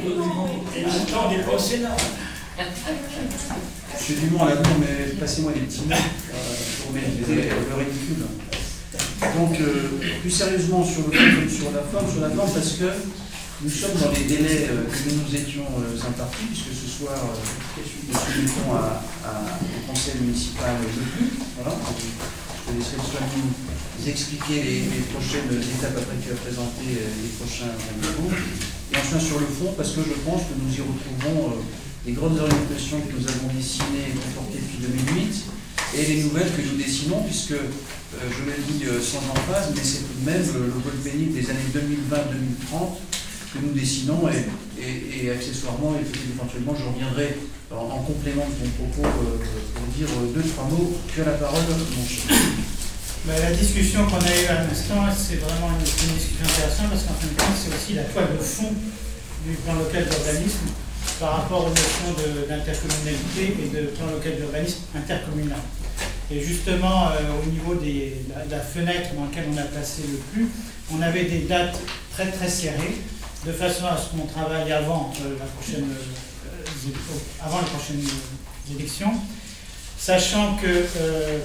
Et maintenant, on n'est pas au Sénat. J'ai du monde là-dedans, mais passez-moi des petits mots pour mettre le ridicule. Donc, plus sérieusement sur le fond comme sur la forme, parce que nous sommes dans les délais que nous étions impartis, puisque ce soir, nous soumettons au conseil municipal le plus. Voilà. Je laisserai soit nous expliquer les prochaines étapes après qu'il a présenté les prochains rendez-vous. Et enfin sur le fond, parce que je pense que nous y retrouvons les grandes orientations que nous avons dessinées et confortées depuis 2008 et les nouvelles que nous dessinons, puisque je l'ai dit sans emphase, mais c'est tout de même le volet pénible des années 2020-2030 que nous dessinons et accessoirement, et éventuellement, je reviendrai en complément de mon propos pour dire 2-3 mots. Tu as la parole, mon cher. La discussion qu'on a eue à l'instant, c'est vraiment une discussion intéressante parce qu'en fin de compte, c'est aussi la toile de fond du plan local d'urbanisme par rapport aux notions d'intercommunalité et de plan local d'urbanisme intercommunal. Et justement, au niveau de la fenêtre dans laquelle on a placé le plus, on avait des dates très très serrées, de façon à ce qu'on travaille avant les prochaines élections, sachant que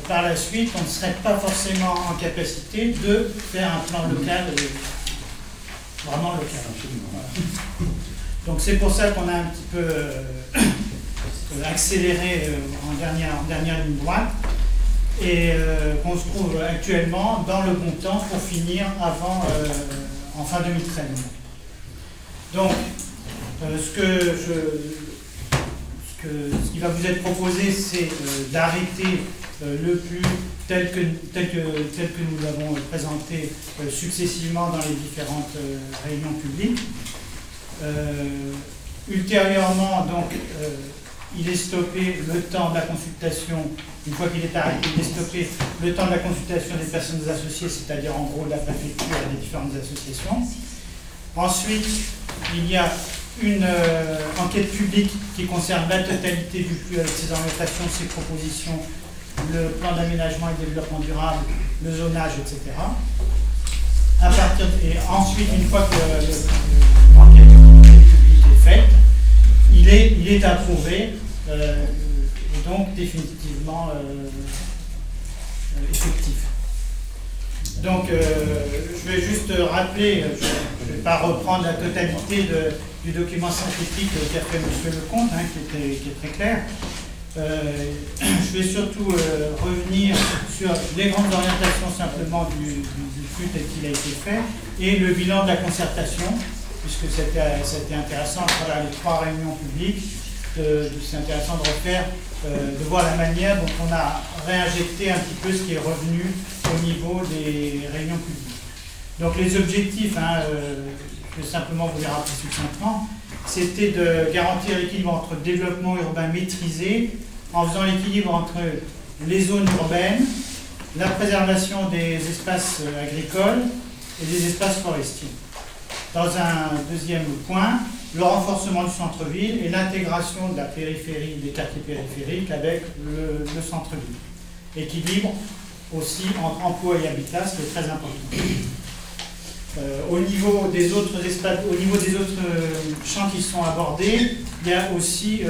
par la suite, on ne serait pas forcément en capacité de faire un plan local vraiment local. Voilà. Donc c'est pour ça qu'on a un petit peu accéléré en dernière ligne droite et qu'on se trouve actuellement dans le bon temps pour finir en fin 2013. Donc, ce qui va vous être proposé, c'est d'arrêter le plus tel que nous l'avons présenté successivement dans les différentes réunions publiques. Ultérieurement, donc, il est stoppé le temps de la consultation, une fois qu'il est arrêté, il est stoppé le temps de la consultation des personnes associées, c'est-à-dire en gros de la préfecture et des différentes associations. Ensuite, il y a une enquête publique qui concerne la totalité du flux avec ses orientations, ses propositions, le plan d'aménagement et développement durable, le zonage, etc. Et ensuite, une fois que l'enquête publique est faite, il est approuvé et donc définitivement effectif. Donc, je vais juste rappeler, je ne vais pas reprendre la totalité du document scientifique qu'a fait M. Lecomte, hein, qui est très clair. Je vais surtout revenir sur les grandes orientations simplement du flux tel qu'il a été fait et le bilan de la concertation, puisque c'était intéressant à travers les 3 réunions publiques. C'est intéressant de refaire, de voir la manière dont on a réinjecté un petit peu ce qui est revenu au niveau des réunions publiques. Donc les objectifs, hein, je vais simplement vous les rappeler succinctement, c'était de garantir l'équilibre entre développement urbain maîtrisé, en faisant l'équilibre entre les zones urbaines, la préservation des espaces agricoles et des espaces forestiers. Dans un deuxième point, le renforcement du centre-ville et l'intégration de la périphérie, des quartiers périphériques avec le centre-ville. Équilibre aussi entre emploi et habitat, ce qui est très important. Au niveau des autres espaces, au niveau des autres champs qui sont abordés, il y a aussi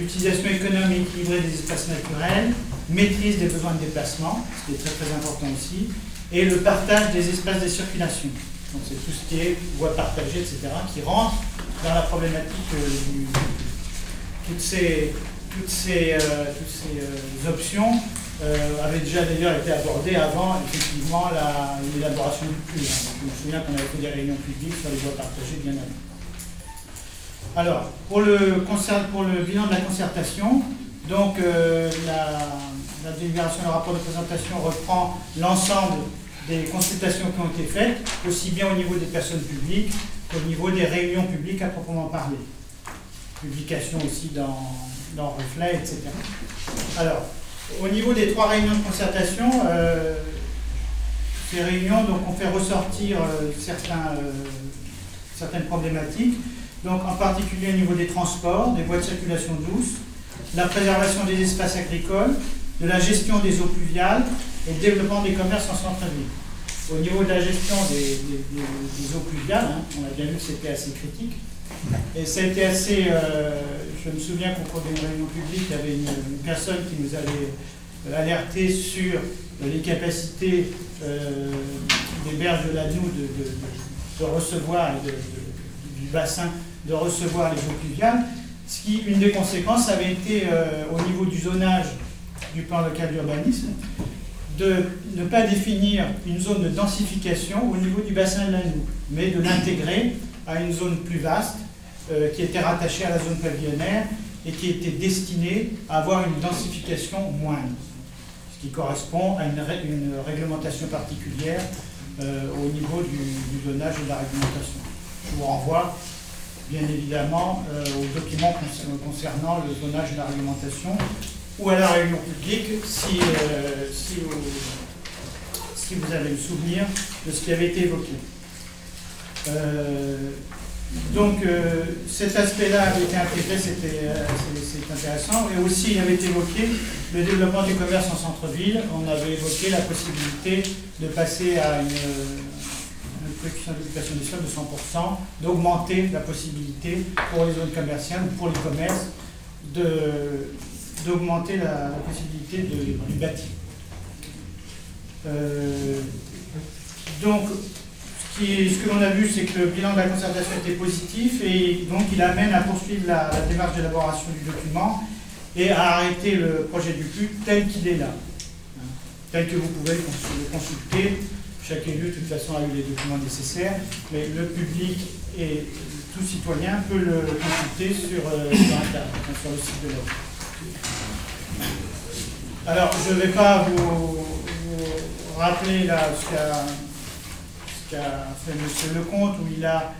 l'utilisation économique équilibrée des espaces naturels, maîtrise des besoins de déplacement, ce qui est très très important aussi, et le partage des espaces de circulation. Donc c'est tout ce qui est voies partagées, etc., qui rentre dans la problématique toutes ces options avaient déjà d'ailleurs été abordées avant effectivement l'élaboration du plus. Je me souviens qu'on avait fait des réunions publiques sur les voies partagées bien avant. Alors, pour le bilan de la concertation, donc la délibération, le rapport de présentation reprend l'ensemble des consultations qui ont été faites, aussi bien au niveau des personnes publiques qu'au niveau des réunions publiques à proprement parler. Publication aussi dans Reflet, etc. Alors, au niveau des 3 réunions de concertation, ces réunions donc, ont fait ressortir certaines problématiques, donc en particulier au niveau des transports, des voies de circulation douce, la préservation des espaces agricoles, de la gestion des eaux pluviales et le développement des commerces en centre-ville. Au niveau de la gestion des eaux pluviales, hein, on a bien vu que c'était assez critique, Et ça a été assez... je me souviens qu'au cours d'une réunion publique, il y avait une personne qui nous avait alerté sur les capacités des berges de l'Agnou de recevoir, du bassin, de recevoir les eaux pluviales. Une des conséquences avait été, au niveau du zonage du plan local d'urbanisme, de ne pas définir une zone de densification au niveau du bassin de l'Agnou, mais de l'intégrer à une zone plus vaste, qui était rattachée à la zone pavillonnaire et qui était destinée à avoir une densification moindre, ce qui correspond à une réglementation particulière au niveau du zonage et de la réglementation. Je vous renvoie bien évidemment aux documents concernant le zonage et la réglementation ou à la réunion publique si vous avez le souvenir de ce qui avait été évoqué. Donc cet aspect-là avait été intégré, c'est intéressant. Et aussi, il avait été évoqué le développement du commerce en centre-ville. On avait évoqué la possibilité de passer à une coefficient d'occupation des sols de 100%, d'augmenter la possibilité pour les zones commerciales ou pour les commerces d'augmenter la possibilité du bâti. Donc, ce que l'on a vu, c'est que le bilan de la concertation était positif et donc il amène à poursuivre la démarche d'élaboration du document et à arrêter le projet du PLU tel qu'il est là, tel que vous pouvez le consulter. Chaque élu, de toute façon, a eu les documents nécessaires, mais le public et tout citoyen peut le consulter sur Internet, sur le site de l'OFF. Alors, je ne vais pas vous rappeler là ce qu'a fait M. Lecomte, où il a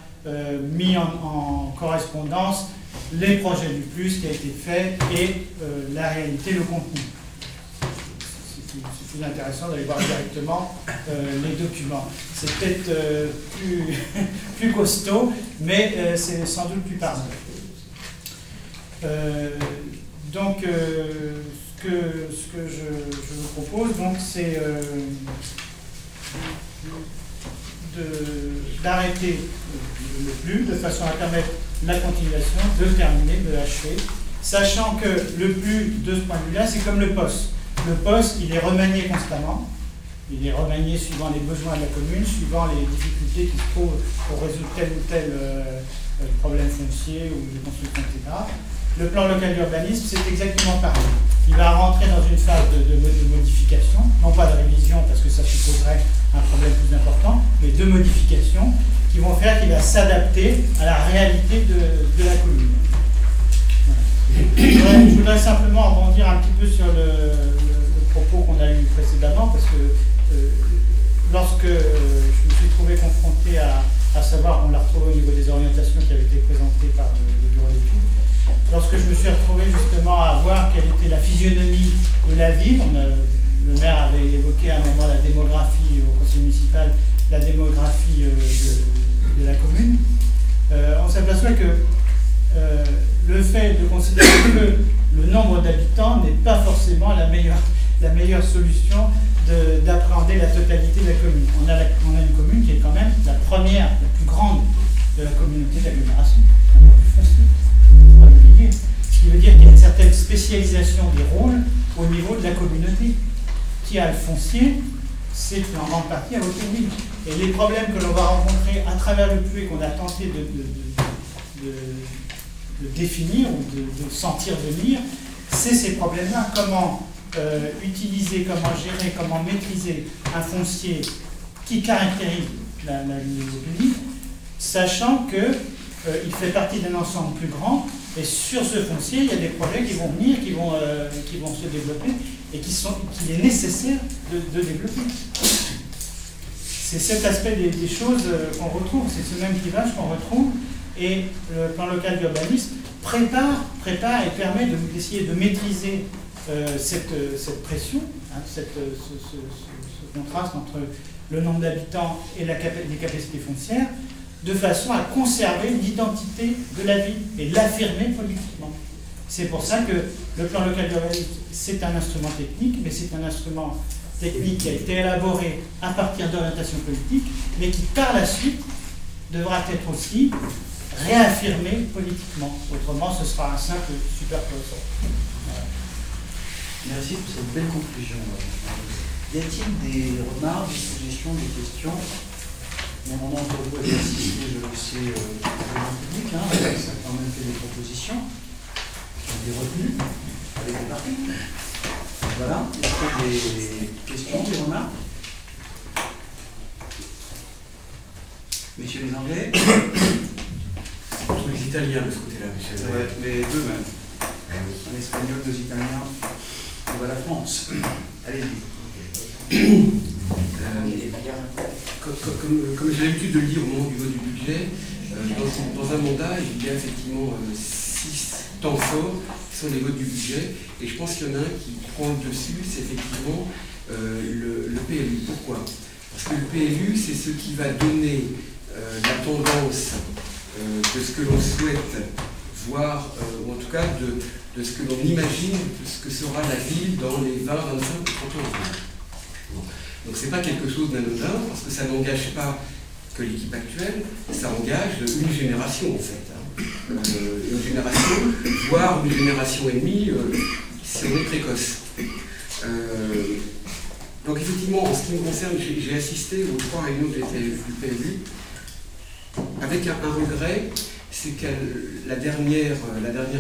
mis en correspondance les projets du PLU, ce qui a été fait, et la réalité, le contenu. C'est plus intéressant d'aller voir directement les documents. C'est peut-être plus costaud, mais c'est sans doute plus parlant. Donc, ce que je vous propose, c'est d'arrêter le PLU de façon à permettre la continuation, de le terminer, de l'achever, sachant que le PLU, de ce point de vue-là, c'est comme le POS. Le POS, il est remanié constamment. Il est remanié suivant les besoins de la commune, suivant les difficultés qui se trouvent pour résoudre tel ou tel problème foncier ou de construction, etc. Le plan local d'urbanisme, c'est exactement pareil. Il va rentrer dans une phase de modification, non pas de révision, parce que ça supposerait un problème plus important, mais de modification qui vont faire qu'il va s'adapter à la réalité de la commune. Voilà. Je voudrais simplement rebondir un petit peu sur le propos qu'on a eu précédemment, parce que lorsque je me suis trouvé confronté à savoir, on l'a retrouvé au niveau des orientations qui avaient été présentées par le bureau d'études, lorsque je me suis retrouvé justement à voir quelle était la physionomie de la ville, le maire avait évoqué à un moment la démographie au conseil municipal, la démographie de la commune, on s'aperçoit que le fait de considérer que le nombre d'habitants n'est pas forcément la meilleure solution d'appréhender la totalité de la commune. On a une commune qui est quand même la première, la plus grande de la communauté d'agglomération. Ce qui veut dire qu'il y a une certaine spécialisation des rôles au niveau de la communauté. Qui a le foncier, c'est en grande partie à l'autonomie. Et les problèmes que l'on va rencontrer à travers le PLU et qu'on a tenté de définir ou de sentir venir, c'est ces problèmes-là. Comment utiliser, comment gérer, comment maîtriser un foncier qui caractérise la vie publique, sachant qu'il fait partie d'un ensemble plus grand, et sur ce foncier, il y a des projets qui vont venir, qui vont se développer, et qu'il est nécessaire de développer. C'est cet aspect des choses qu'on retrouve, c'est ce même clivage qu'on retrouve, et le plan local d'urbanisme prépare et permet d'essayer de maîtriser cette pression, hein, ce contraste entre le nombre d'habitants et les capacités foncières, de façon à conserver l'identité de la ville et l'affirmer politiquement. C'est pour ça que le plan local d'urbanisme, c'est un instrument technique, mais c'est un instrument technique qui a été élaboré à partir d'orientations politiques, mais qui par la suite devra être aussi réaffirmer politiquement. Autrement, ce sera un simple superposition. Voilà. Merci pour cette belle conclusion. Y a-t-il des remarques, des suggestions, des questions? Bon, on a encore vous assisté, je le sais, au public, ça a quand même fait des propositions, qui ont été retenues avec les partis. Voilà. Est-ce qu'il y a des questions, des remarques? Messieurs les Anglais? Les Italiens de ce côté-là, monsieur. Ouais, les deux même. Un Espagnol, deux Italiens, on va à la France. Allez-y. Comme j'ai l'habitude de le dire au moment du vote du budget, dans un mandat, il y a effectivement 6 temps forts qui sont les votes du budget, et je pense qu'il y en a un qui prend le dessus, c'est effectivement le PLU. Pourquoi? Parce que le PLU, c'est ce qui va donner la tendance de ce que l'on souhaite voir, ou en tout cas de ce que l'on imagine, de ce que sera la ville dans les 20, 25 ou 30 ans. Bon. Donc c'est pas quelque chose d'anodin, parce que ça n'engage pas que l'équipe actuelle, ça engage une génération en fait. Une génération, voire une génération et demie, si on est précoce. Donc effectivement, en ce qui me concerne, j'ai assisté aux 3 réunions du PLU, avec un regret, c'est que la dernière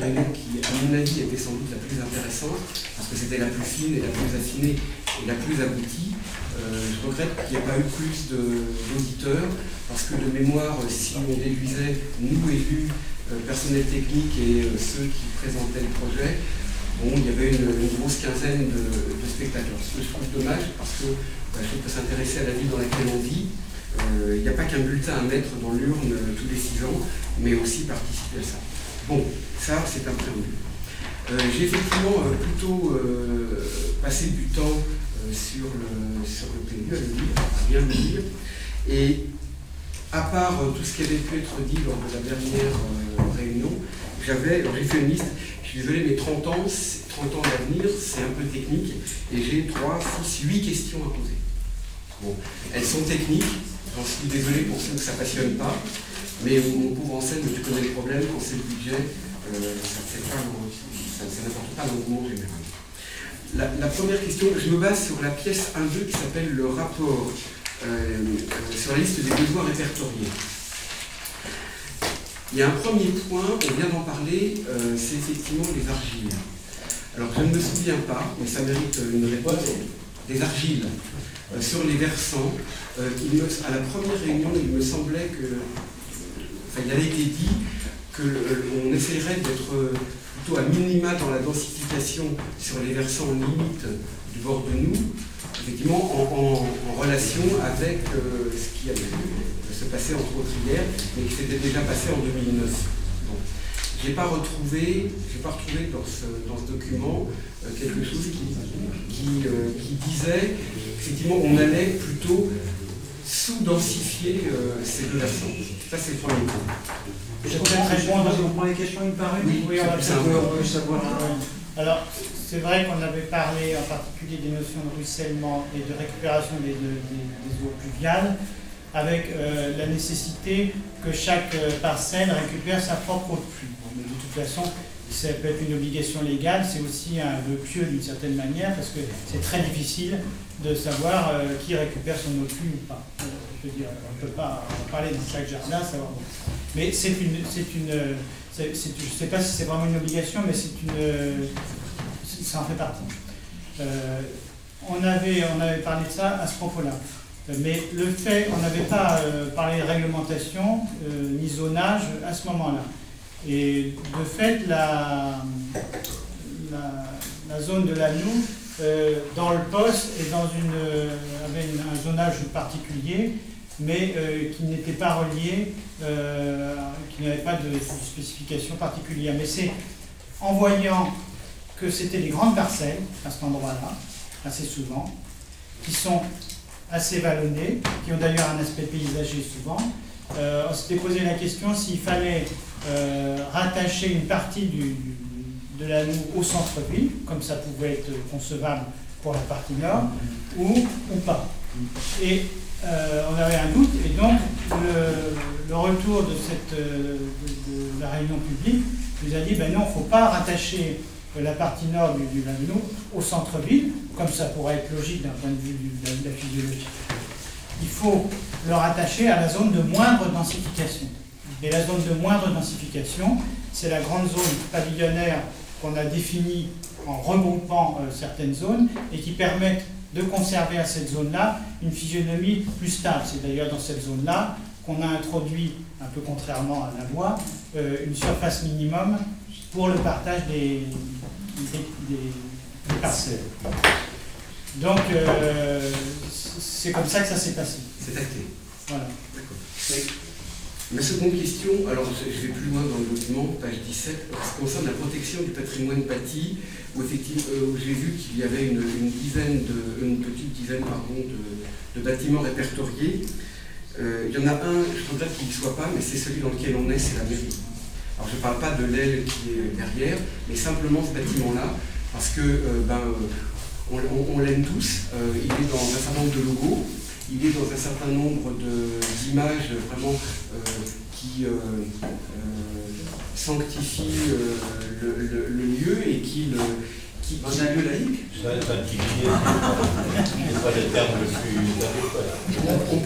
réunion qui, à mon avis, était sans doute la plus intéressante, parce que c'était la plus fine et la plus affinée et la plus aboutie, je regrette qu'il n'y ait pas eu plus d'auditeurs, parce que de mémoire, si on déduisait, nous élus, personnel technique et ceux qui présentaient le projet, bon, il y avait une grosse quinzaine de spectateurs. Ce que je trouve dommage, parce que je trouve que s'intéresser à la ville dans laquelle on vit, il n'y a pas qu'un bulletin à mettre dans l'urne tous les 6 ans, mais aussi participer à ça. Bon, ça c'est un préambule. J'ai effectivement plutôt passé du temps sur le PLU, à bien le dire, et à part tout ce qui avait pu être dit lors de la dernière réunion, j'ai fait une liste. Je suis désolé, mais 30 ans d'avenir, c'est un peu technique, et j'ai 3, 6, 8 questions à poser. Bon, elles sont techniques, j'en suis désolé pour ceux que ça ne passionne pas, mais mon pauvre Anselme, tu connais le problème, quand c'est le budget, ça n'apporte pas l'engouement général. La première question, je me base sur la pièce 1-2 qui s'appelle le rapport sur la liste des besoins répertoriés. Il y a un premier point, on vient d'en parler, c'est effectivement les argiles. Alors je ne me souviens pas, mais ça mérite une réponse, des argiles sur les versants. À la première réunion, il me semblait il avait été dit qu'on essaierait d'être plutôt à minima dans la densification sur les versants limite du bord de nous, effectivement en relation avec ce qui avait se passer entre autres hier, mais qui s'était déjà passé en 2009. Donc, je n'ai pas retrouvé dans ce document quelque chose qui disait effectivement on allait plutôt sous-densifier ces deux versants. Ça c'est le premier point. Je peux répondre à vos premières questions une par une? Oui, on veut savoir. Alors, c'est vrai qu'on avait parlé en particulier des notions de ruissellement et de récupération des eaux pluviales, avec la nécessité que chaque parcelle récupère sa propre eau de pluie. Bon, mais de toute façon, ça peut être une obligation légale, c'est aussi un vœu pieux d'une certaine manière, parce que c'est très difficile de savoir qui récupère son eau de pluie ou pas. Je veux dire, on ne peut pas parler dans chaque jardin, savoir. Mais je ne sais pas si c'est vraiment une obligation, mais ça en fait partie. On avait parlé de ça à ce propos-là. Mais le fait, on n'avait pas parlé de réglementation ni zonage à ce moment-là. Et de fait, la zone de l'Annou, dans le poste, avait un zonage particulier, mais qui n'était pas relié, qui n'avait pas de spécification particulière. Mais c'est en voyant que c'était des grandes parcelles, à cet endroit-là, assez souvent, qui sont assez vallonnées, qui ont d'ailleurs un aspect paysager souvent, on s'était posé la question s'il fallait rattacher une partie de l'Annou au centre-ville, comme ça pouvait être concevable pour la partie nord, ou pas. Et on avait un doute, et donc le retour de la réunion publique nous a dit ben non, il ne faut pas rattacher la partie nord du Laveno au centre-ville, comme ça pourrait être logique d'un point de vue de la physiologie. Il faut le rattacher à la zone de moindre densification. Et la zone de moindre densification, c'est la grande zone pavillonnaire qu'on a définie en regroupant certaines zones et qui permettent de conserver à cette zone-là une physionomie plus stable. C'est d'ailleurs dans cette zone-là qu'on a introduit, un peu contrairement à la voie, une surface minimum pour le partage des parcelles. Donc, c'est comme ça que ça s'est passé. C'est acté. Voilà. D'accord. Ma seconde question, alors je vais plus loin dans le document, page 17, ça concerne la protection du patrimoine bâti, où effectivement, j'ai vu qu'il y avait une petite dizaine de bâtiments répertoriés. Il y en a un, je regrette qu'il n'y soit pas, mais c'est celui dans lequel on est, c'est la mairie. Alors je ne parle pas de l'aile qui est derrière, mais simplement ce bâtiment-là, parce que on l'aime tous, il est dans un certain nombre de logos, il est dans un certain nombre d'images vraiment qui sanctifient le lieu et qui dans un lieu laïque.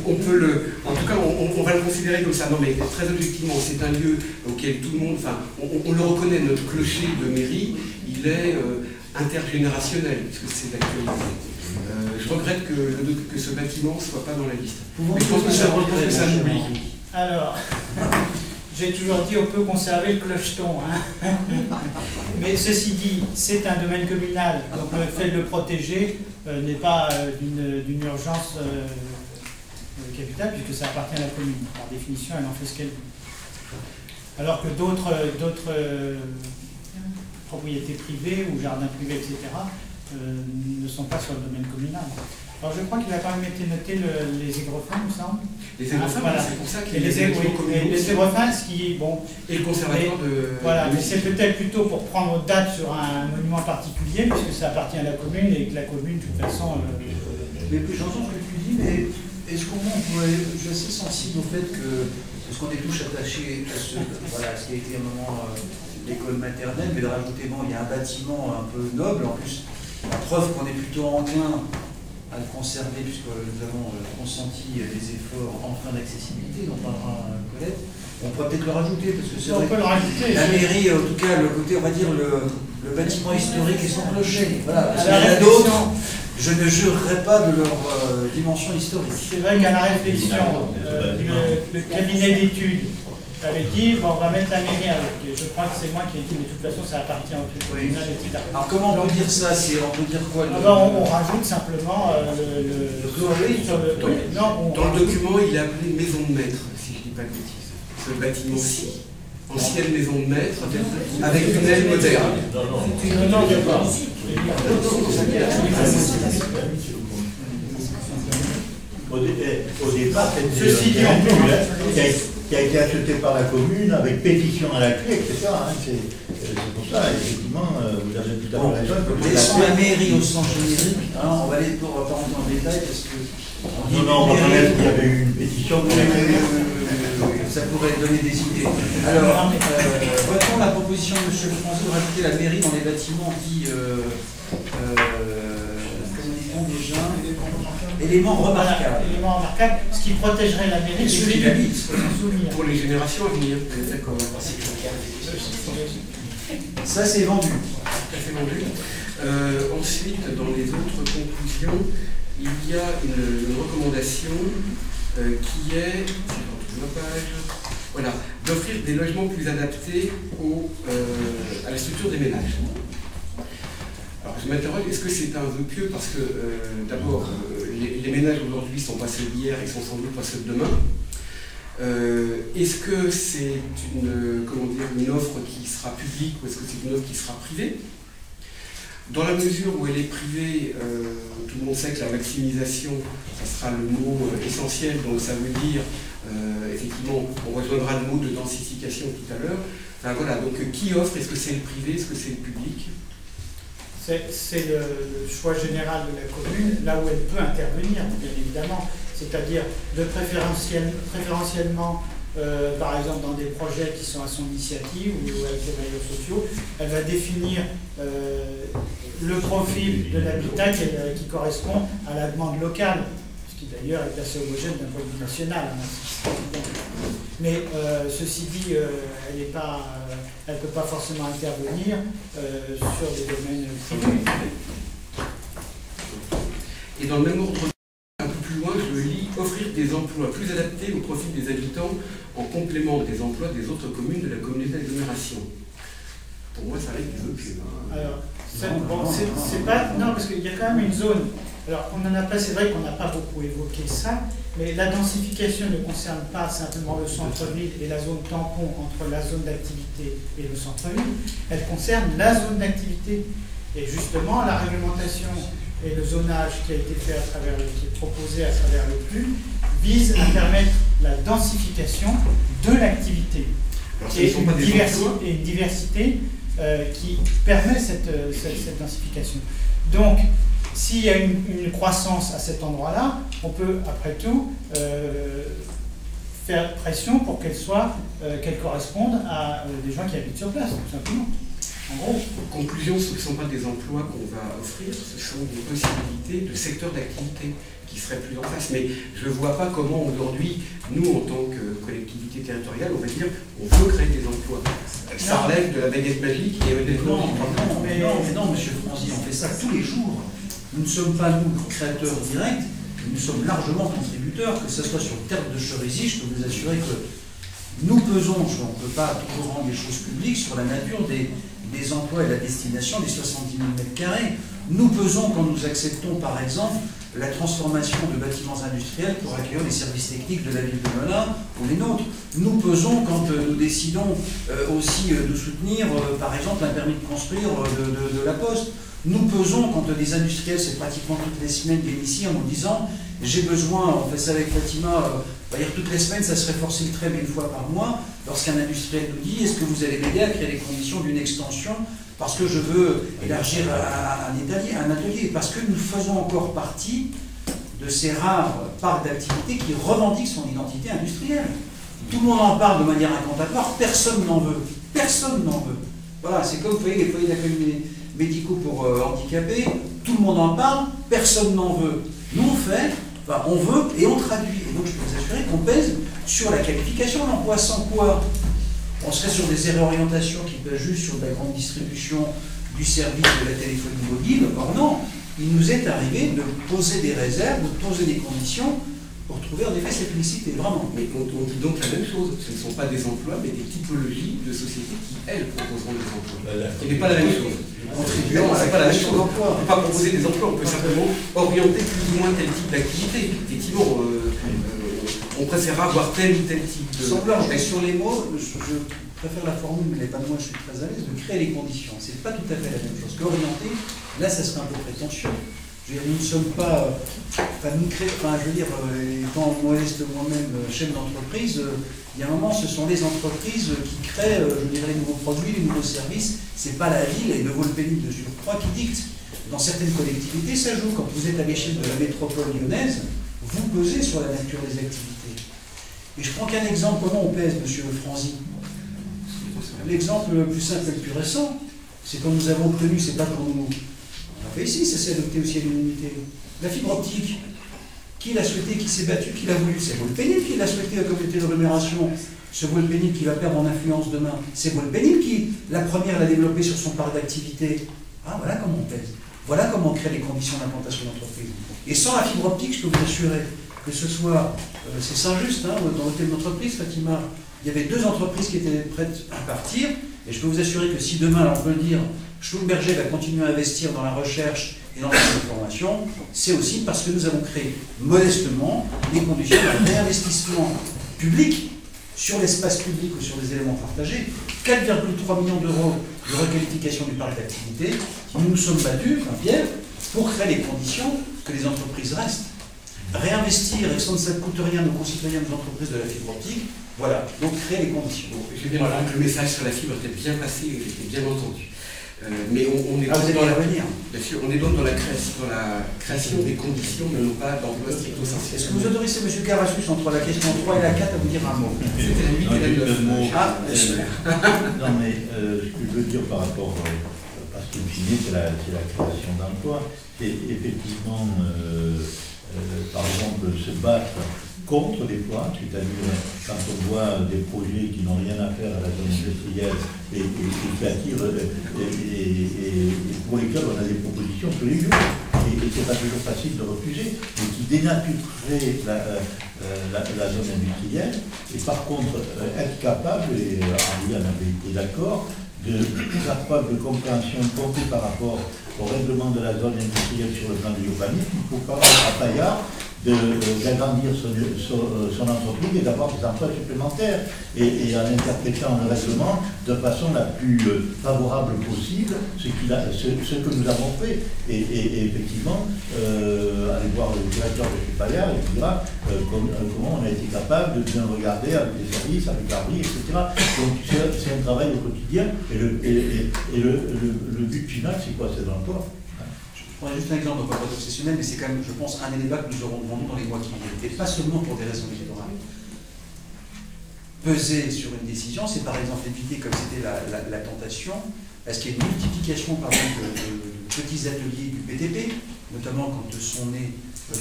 On peut le, en tout cas, on va le considérer comme ça. Non, mais très objectivement, c'est un lieu auquel tout le monde, enfin, on le reconnaît. Notre clocher de mairie, il est intergénérationnel, puisque c'est d'actualité. Je regrette que ce bâtiment ne soit pas dans la liste. Mais je pense que ça m'oublie. Alors, j'ai toujours dit on peut conserver le clocheton. Hein. Mais ceci dit, c'est un domaine communal, donc le fait de le protéger n'est pas d'une urgence capitale, puisque ça appartient à la commune. Par définition, elle en fait ce qu'elle veut. Alors que d'autres propriétés privées ou jardins privés, etc., ne sont pas sur le domaine communal. Alors je crois qu'il a quand même été noté les aigrefins, il me semble. Les aigrefins, voilà. C'est pour ça qu'il y a les aigrefins, ce qui est bon. Et le conservatoire de. Voilà, mais c'est peut-être plutôt pour prendre date sur un monument particulier, puisque ça appartient à la commune et que la commune, de toute façon. Mais j'entends ce que tu dis, mais est-ce qu'au moins je suis assez sensible au fait que. Parce qu'on est tous attachés à ce qui a été à un moment l'école maternelle, mais de rajouter, bon, il y a un bâtiment un peu noble, en plus, la preuve qu'on est plutôt enclin à le conserver, puisque nous avons consenti des efforts en fin d'accessibilité, dont parlera Colette. On pourrait peut-être le rajouter, parce que c'est vrai que la mairie, en tout cas, le côté, on va dire, le bâtiment historique et son clocher. Voilà, parce qu'il y en a d'autres, je ne jurerai pas de leur dimension historique. C'est vrai qu'à la réflexion, le cabinet d'études avait dit, bon, on va mettre la mairie avec. Je crois que c'est moi qui ai dit, mais de toute façon, ça appartient au truc communal, etc. Alors, comment on peut dire ça? On peut dire quoi? On rajoute simplement le clocher sur le. Dans le document, il est appelé maison de maître, si je ne dis pas de bêtises. Ce bâtiment-ci, ancienne maison de maître, avec une aile moderne. Non, il n'y a pas. Au départ, qui a été acheté par la commune avec pétition à la clé, etc. Hein, c'est pour ça, effectivement, vous avez tout à fait raison. Laissons la mairie au sens générique, hein, on va aller pas rentrer en détail parce que. Non, on va reconnaître qu'il y avait eu une pétition. Ça pourrait donner des idées. Alors, votons la proposition de M. Lefrançois de rajouter la mairie dans les bâtiments qui, comment dit-on déjà, éléments remarquables. Éléments remarquables, ce qui protégerait la mairie. Ceux qui habitent. Pour les générations à venir. D'accord. Ça, c'est vendu. Ça, c'est vendu. Ensuite, dans les autres conclusions, il y a une recommandation qui est, voilà, d'offrir des logements plus adaptés à la structure des ménages. Alors je m'interroge, est-ce que c'est un vœu pieux? Parce que d'abord, les ménages aujourd'hui sont pas ceux d'hier et sont sans doute pas ceux de demain. Est-ce que c'est une offre qui sera publique ou est-ce que c'est une offre qui sera privée? Dans la mesure où elle est privée, tout le monde sait que la maximisation, ça sera le mot essentiel, donc ça veut dire, effectivement, on rejoindra le mot de densification tout à l'heure. Enfin voilà, donc qui offre? Est-ce que c'est le privé? Est-ce que c'est le public? C'est le choix général de la commune, là où elle peut intervenir, bien évidemment. c'est-à-dire de préférentiellement, par exemple dans des projets qui sont à son initiative ou avec les bailleurs sociaux, elle va définir le profil de l'habitat qui correspond à la demande locale, ce qui d'ailleurs est assez homogène d'un point de vue national. Mais ceci dit, elle ne peut pas forcément intervenir sur des domaines privés. Et dans le même ordre, un peu plus loin, je lis offrir des emplois plus adaptés au profil des habitants en complément des emplois des autres communes de la communauté d'agglomération. Pour moi, ça reste des options. Alors, c'est pas. Non, parce qu'il y a quand même une zone. Alors, on en a pas, c'est vrai qu'on n'a pas beaucoup évoqué ça, mais la densification ne concerne pas simplement le centre-ville et la zone tampon entre la zone d'activité et le centre-ville, elle concerne la zone d'activité. Et justement, la réglementation et le zonage qui a été fait qui est proposé à travers le PLU vise à permettre la densification de l'activité. Et une diversité qui permet cette densification. Donc, s'il y a une croissance à cet endroit-là, on peut, après tout, faire pression pour qu'elle corresponde à des gens qui habitent sur place, tout simplement. En gros. En conclusion, ce ne sont pas des emplois qu'on va offrir, ce sont des possibilités de secteurs d'activité qui seraient plus en face. Mais je ne vois pas comment aujourd'hui, nous, en tant que collectivité territoriale, on va dire on veut créer des emplois. Ça relève de la baguette magique et honnêtement. Non, monsieur Franzi, on fait ça tous les jours. Nous ne sommes pas, nous, créateurs directs, nous sommes largement contributeurs, que ce soit sur Terre de Cherisy, je peux vous assurer que nous pesons, on ne peut pas toujours rendre les choses publiques, sur la nature des emplois et la destination des 70 000 m². Nous pesons quand nous acceptons, par exemple, la transformation de bâtiments industriels pour accueillir les services techniques de la ville de Melun ou les nôtres. Nous pesons quand nous décidons aussi de soutenir, par exemple, un permis de construire de la Poste. Nous pesons quand des industriels, c'est pratiquement toutes les semaines, viennent ici en nous disant « j'ai besoin, on fait ça avec Fatima, on va dire toutes les semaines, ça serait forcé le trait, mais une fois par mois, lorsqu'un industriel nous dit « est-ce que vous allez m'aider à créer les conditions d'une extension parce que je veux élargir un atelier ?» Parce que nous faisons encore partie de ces rares parcs d'activité qui revendiquent son identité industrielle. Tout le monde en parle de manière incantatoire, personne n'en veut. Personne n'en veut. Voilà, c'est comme vous voyez, les foyers d'accueil médicaux pour handicapés, tout le monde en parle, personne n'en veut. Nous on fait, enfin, on veut et on traduit. Et donc je peux vous assurer qu'on pèse sur la qualification de l'emploi, sans quoi on serait sur des réorientations qui pèsent juste sur de la grande distribution du service de la téléphonie mobile. Or non, il nous est arrivé de poser des réserves, de poser des conditions pour trouver en effet cette unicité, vraiment. Mais on dit donc la même chose, ce ne sont pas des emplois, mais des typologies de sociétés qui, elles, proposeront des emplois. Ce n'est pas la même chose. Contribuant, c'est pas la même chose. On ne peut pas proposer des emplois, on peut simplement orienter plus ou moins tel type d'activité. Effectivement, on préférera avoir tel ou tel type de... Sur les mots, je préfère la formule, mais pas de moi, je suis très à l'aise, de créer les conditions. C'est pas tout à fait la même chose qu'orienter. Là, ça serait un peu prétentieux. Je veux dire, nous ne sommes pas, étant modeste moi-même chef d'entreprise, il y a un moment, ce sont les entreprises qui créent, les nouveaux produits, les nouveaux services. C'est pas la ville et le vol pénible de surcroît qui dicte. Dans certaines collectivités, ça joue. Quand vous êtes à l'échelle de la métropole lyonnaise, vous pesez sur la nature des activités. Et je prends qu'un exemple, comment on pèse, monsieur Franzi. L'exemple le plus simple et le plus récent, c'est quand nous avons obtenu, c'est pas pour nous. On a fait ici, ça s'est adopté aussi à l'unanimité. La fibre optique, qui l'a souhaité, qui s'est battu, qui l'a voulu, c'est Vol Pénible qui l'a souhaité à la communauté d'agglomération. Ce Vol Pénible qui va perdre en influence demain, c'est Vol Pénible qui, la première, l'a développé sur son parc d'activité. Ah, voilà comment on pèse. Voilà comment on crée les conditions d'implantation d'entreprise. Et sans la fibre optique, je peux vous assurer que ce soit, c'est Saint-Just, hein, dans l'hôtel d'entreprise, Fatima, il y avait 2 entreprises qui étaient prêtes à partir, et je peux vous assurer que si demain, on peut le dire, Schlumberger va continuer à investir dans la recherche et dans la formation, c'est aussi parce que nous avons créé modestement les conditions d'un réinvestissement public sur l'espace public ou sur les éléments partagés, 4,3 millions d'euros de requalification du parc d'activité. Nous nous sommes battus, Pierre, pour créer les conditions que les entreprises restent. Réinvestir et sans que ça ne coûte rien aux concitoyens des entreprises de la fibre optique, voilà, donc créer les conditions. J'ai bien que le message sur la fibre était bien passé et était bien entendu. Mais on est Ah, vous allez dans y la, revenir. bien sûr, on est donc dans la création des conditions, mais non pas d'emploi stricto sensu. Est-ce que vous autorisez M. Carassus entre la question 3 et la 4 à vous dire un mot? C'était la 8 et la 9. Ah, Non, mais ce que je veux dire par rapport, parce que c'est la création d'emplois, c'est effectivement, par exemple, se battre contre les poids, c'est-à-dire quand on voit des projets qui n'ont rien à faire à la zone industrielle et qui attirent, et pour lesquels on a des propositions tous les jours, et c'est pas toujours facile de refuser, et qui dénatureraient la zone industrielle, et par contre être capable, et Henri en avait été d'accord, de faire preuve de compréhension compris par rapport au règlement de la zone industrielle sur le plan de l'urbanisme. Il faut pas à Paillard d'agrandir son entreprise et d'avoir des emplois supplémentaires et en interprétant le règlement de façon la plus favorable possible ce que nous avons fait. Et effectivement, aller voir le directeur de chez Paillard et il dira comment on a été capable de bien regarder avec les services, avec l'abri, etc. Donc c'est un travail au quotidien et le but final c'est quoi? C'est l'emploi. je prends juste un exemple, donc pas obsessionnel, mais c'est quand même, je pense, un des débats que nous aurons devant nous dans les mois qui viennent. Et pas seulement pour des raisons électorales. Peser sur une décision, c'est par exemple éviter, comme c'était la tentation, est-ce qu'il y a une multiplication, par exemple, de petits ateliers du BTP, notamment quand sont nés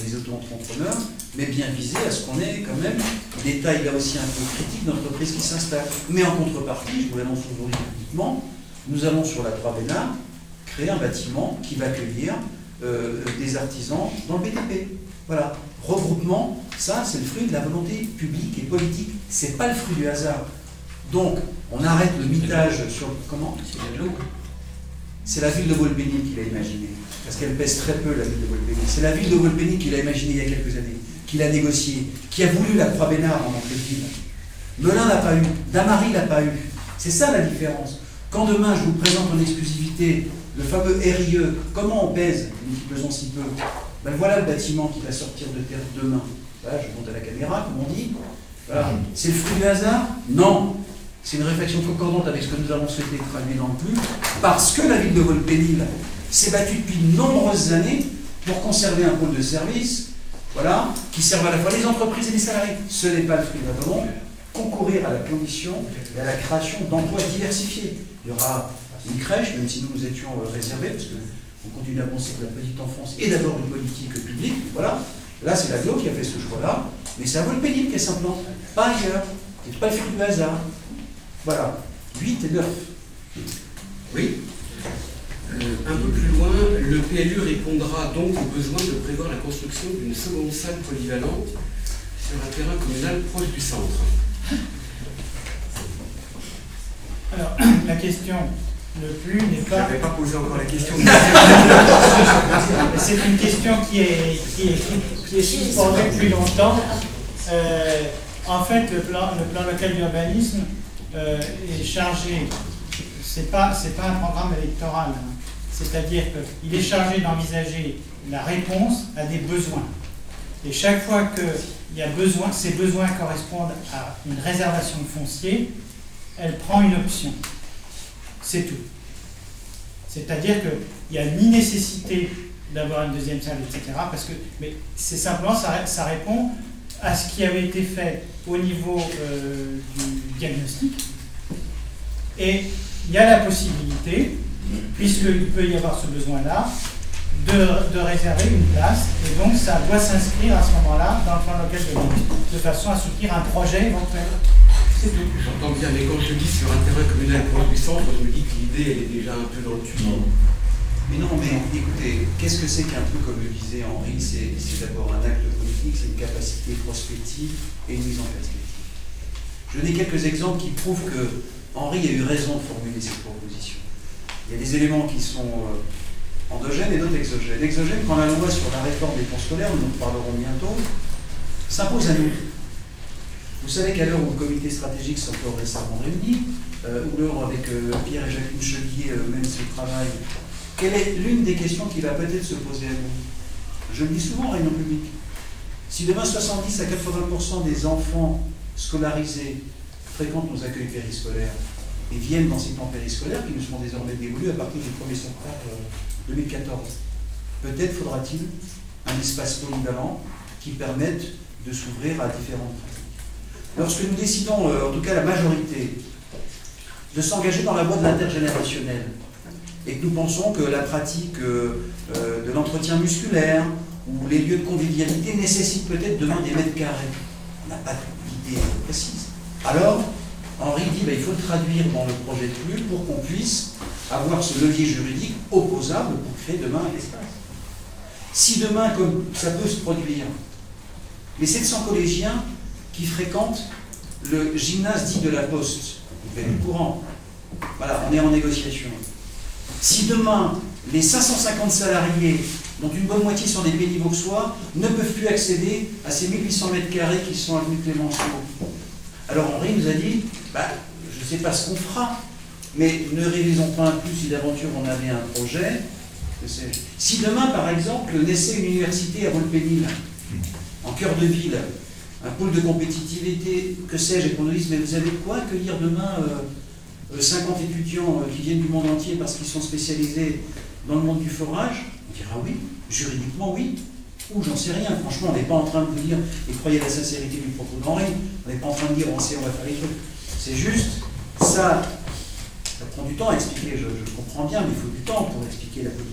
les auto-entrepreneurs, mais bien viser à ce qu'on ait quand même des tailles là aussi un peu critiques d'entreprises qui s'installent. Mais en contrepartie, je vous l'annonce aujourd'hui publiquement, nous allons sur la Croix Bénard créer un bâtiment qui va accueillir des artisans dans le BTP. Voilà. Regroupement, ça c'est le fruit de la volonté publique et politique, c'est pas le fruit du hasard. Donc, on arrête le mitage sur... Comment? C'est de l'eau. C'est la ville de Volpénil qui l'a imaginé, parce qu'elle pèse très peu, la ville de Volpénil. C'est la ville de Volpénil qui l'a imaginé il y a quelques années, qui l'a négocié, qui a voulu la Croix Bénard en entrée de ville. Melun n'a pas eu, Damary l'a pas eu. C'est ça la différence. Quand demain je vous présente en exclusivité le fameux RIE, comment on pèse, nous qui pesons si peu, ben voilà le bâtiment qui va sortir de terre demain. Voilà, je monte à la caméra, comme on dit. Voilà. C'est le fruit du hasard? Non. C'est une réflexion concordante avec ce que nous avons souhaité traduire dans le plus, parce que la ville de Volpénil s'est battue depuis de nombreuses années pour conserver un pôle de service, voilà, qui serve à la fois les entreprises et les salariés. Ce n'est pas le fruit d'un moment. Concourir à la condition et à la création d'emplois diversifiés. Il y aura une crèche, même si nous étions réservés, parce qu'on continue à penser que la petite enfance est d'abord une politique publique. Voilà. Là, c'est l'aglo qui a fait ce choix-là, mais c'est à Volpénil qu'elle s'implante, pas ailleurs. C'est pas le fruit du hasard. Voilà. 8 et 9. Oui. Un peu plus loin, le PLU répondra donc au besoin de prévoir la construction d'une seconde salle polyvalente sur un terrain communal proche du centre. Alors, la question, le plus n'est Je pas... n'avais pas posé encore la question. C'est une question qui est suspendue depuis longtemps. En fait, le plan local d'urbanisme est chargé, c'est pas un programme électoral, hein. C'est-à-dire qu'il est chargé d'envisager la réponse à des besoins. Et chaque fois qu'il y a besoin, ces besoins correspondent à une réservation de foncier, elle prend une option. C'est tout. C'est-à-dire qu'il n'y a ni nécessité d'avoir une deuxième salle, etc. Mais c'est simplement, ça répond à ce qui avait été fait au niveau du diagnostic. Et il y a la possibilité, puisqu'il peut y avoir ce besoin-là, de réserver une place. Et donc, ça doit s'inscrire à ce moment-là dans le plan local de façon à soutenir un projet éventuel. C'est tout. J'entends bien, mais quand je dis sur un terrain communal proche du centre, je me dis que l'idée, elle est déjà un peu dans le tunnel. Mais non, mais écoutez, qu'est-ce que c'est qu'un truc, comme le disait Henri? C'est d'abord un acte politique, c'est une capacité prospective et une mise en perspective. Je donne quelques exemples qui prouvent que Henri a eu raison de formuler cette proposition. Il y a des éléments qui sont endogènes et d'autres exogènes. Exogènes, quand la loi sur la réforme des fonds scolaires, nous en parlerons bientôt, s'impose à nous. Vous savez qu'à l'heure où le comité stratégique s'est encore récemment réuni, ou l'heure avec Pierre et Jacqueline Chelier mènent ce travail, quelle est l'une des questions qui va peut-être se poser à nous? Je le dis souvent en réunion publique. Si demain 70 à 80% des enfants scolarisés fréquentent nos accueils périscolaires, et viennent dans ces temps périscolaires qui nous seront désormais dévolus à partir du 1er septembre 2014. Peut-être faudra-t-il un espace polyvalent qui permette de s'ouvrir à différentes pratiques. Lorsque nous décidons, en tout cas la majorité, de s'engager dans la voie de l'intergénérationnel, et que nous pensons que la pratique de l'entretien musculaire ou les lieux de convivialité nécessitent peut-être demain des mètres carrés, on n'a pas d'idée précise. Alors, Henri dit il faut le traduire dans le projet de PLU pour qu'on puisse avoir ce levier juridique opposable pour créer demain un espace. Si demain, comme ça peut se produire, les 700 collégiens qui fréquentent le gymnase dit de la Poste, vous êtes au courant, voilà, on est en négociation. Si demain, les 550 salariés, dont une bonne moitié sont des pays vauxois, ne peuvent plus accéder à ces 1800 mètres carrés qui sont avenue Clémenceau, alors Henri nous a dit, je ne sais pas ce qu'on fera, mais ne réalisons pas un plus si d'aventure on avait un projet. Si demain, par exemple, naissait une université à Volpénil, en cœur de ville, un pôle de compétitivité, que sais-je, et qu'on nous dise, mais vous avez quoi accueillir demain 50 étudiants qui viennent du monde entier parce qu'ils sont spécialisés dans le monde du forage, on dira oui, juridiquement oui, ou j'en sais rien. Franchement, on n'est pas en train de vous dire, et croyez la sincérité du propos d'Henri, on n'est pas en train de dire on sait, on va faire les trucs. C'est juste, ça prend du temps à expliquer, je comprends bien, mais il faut du temps pour expliquer la politique.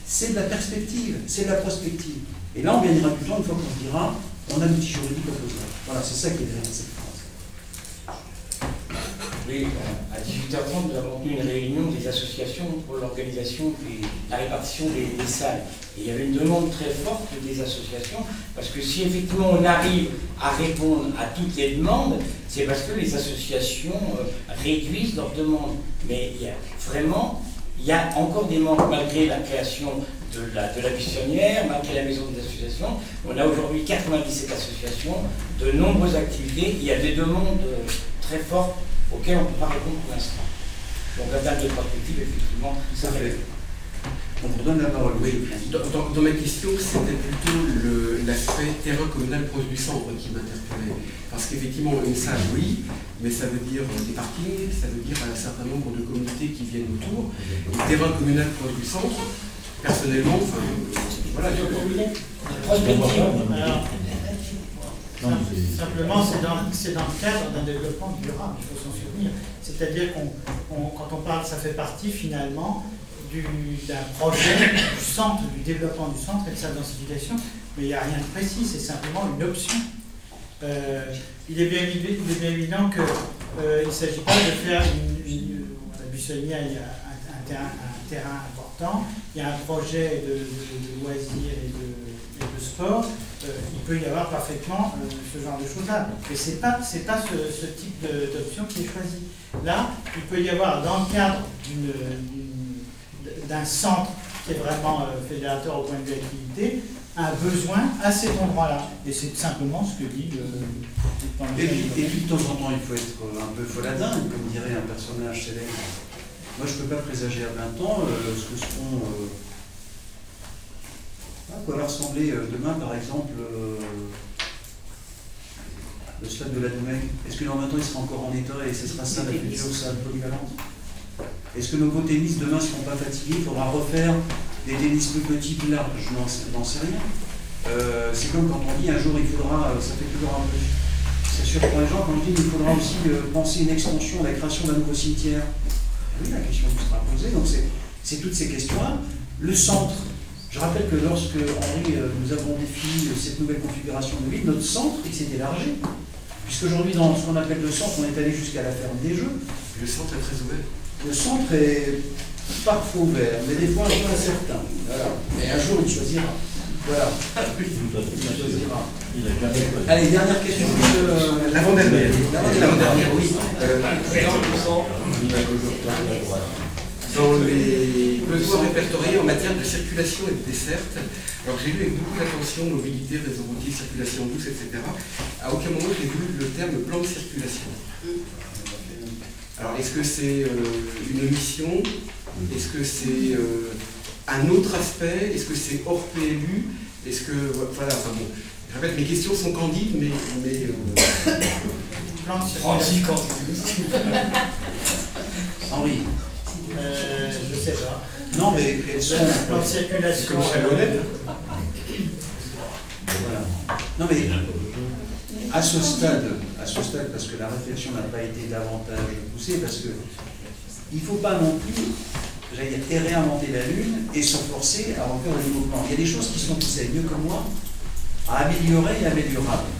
C'est de la perspective, c'est de la prospective. Et là, on gagnera du temps une fois qu'on se dira, on a l'outil juridique opposable. Voilà, c'est ça qui est derrière cette phrase. Oui, à 18h30, nous avons tenu une réunion des associations pour l'organisation et la répartition des salles. Et il y avait une demande très forte des associations, parce que si effectivement on arrive à répondre à toutes les demandes, c'est parce que les associations réduisent leurs demandes. Mais il y a encore des manques, malgré la création de la buissonnière, malgré la maison des associations. On a aujourd'hui 97 associations, de nombreuses activités. Il y a des demandes très fortes auxquelles on ne peut pas répondre pour l'instant. Donc la date de perspective, effectivement, ça fait. On vous donne la parole. Oui. Dans ma question, c'était plutôt l'aspect terrain communal proche du centre qui m'interpellait. Parce qu'effectivement, une salle, oui, mais ça veut dire des parkings, ça veut dire un certain nombre de communautés qui viennent autour. Le terrain communal proche du centre, personnellement, voilà. Simplement, c'est dans le cadre d'un développement durable, il faut s'en souvenir. C'est-à-dire quand on parle, ça fait partie finalement d'un projet du centre, du développement du centre et de sa densification, mais il n'y a rien de précis, c'est simplement une option. Il est bien évident qu'il ne s'agit pas de faire la buissonnière, il y a un terrain important, il y a un projet de loisirs et de sport, il peut y avoir parfaitement ce genre de choses-là. Mais ce n'est pas ce type d'option qui est choisi. Là, il peut y avoir, dans le cadre d'un centre qui est vraiment fédérateur au point de vue activité, un besoin à cet endroit-là. Et c'est simplement ce que dit et puis de temps en temps, il faut être un peu foladin, comme dirait un personnage célèbre. Moi, je ne peux pas présager à 20 ans ce que seront... à quoi va ressembler demain, par exemple, le stade de la Doumègue. Est-ce que dans 20 ans, il sera encore en état et ce sera ça la future salle polyvalente? Est-ce que nos co-tennis demain ne seront pas fatigués? Il faudra refaire des tennis plus petits, plus larges? Je n'en sais rien. C'est comme quand on dit un jour il faudra, ça fait toujours un peu... C'est sûr pour les gens, quand on dit il faudra aussi penser une extension, la création d'un nouveau cimetière. Oui, la question vous sera posée. Donc c'est toutes ces questions-là. Le centre, je rappelle que lorsque, Henri, nous avons défini cette nouvelle configuration de ville, notre centre, il s'est élargi. Puisqu'aujourd'hui, dans ce qu'on appelle le centre, on est allé jusqu'à la ferme des Jeux. Le centre est très ouvert. Le centre est parfois ouvert, mais des fois un peu incertain. Voilà. Mais un jour, il choisira. Voilà. Il choisira. Allez, dernière question. L'avant-dernière. L'avant-dernière, oui. Dans les besoins répertoriés en matière de circulation et de desserte, alors j'ai lu avec beaucoup d'attention mobilité, réseau routier, circulation douce, etc. À aucun moment j'ai vu le terme plan de circulation. Alors est-ce que c'est une omission? Est-ce que c'est un autre aspect? Est-ce que c'est hors PLU? Est-ce que... Voilà, enfin bon. Je répète, mes questions sont candides, mais plan de circulation. Henri. Je sais pas. Non, mais elles sont. Plan de circulation. Voilà. Non, mais à ce stade, parce que la réflexion n'a pas été davantage poussée, parce que il ne faut pas non plus, j'allais dire, et réinventer la Lune et se forcer à refaire le nouveau plan. Il y a des choses qui sont, vous savez mieux que moi, à améliorer et améliorables.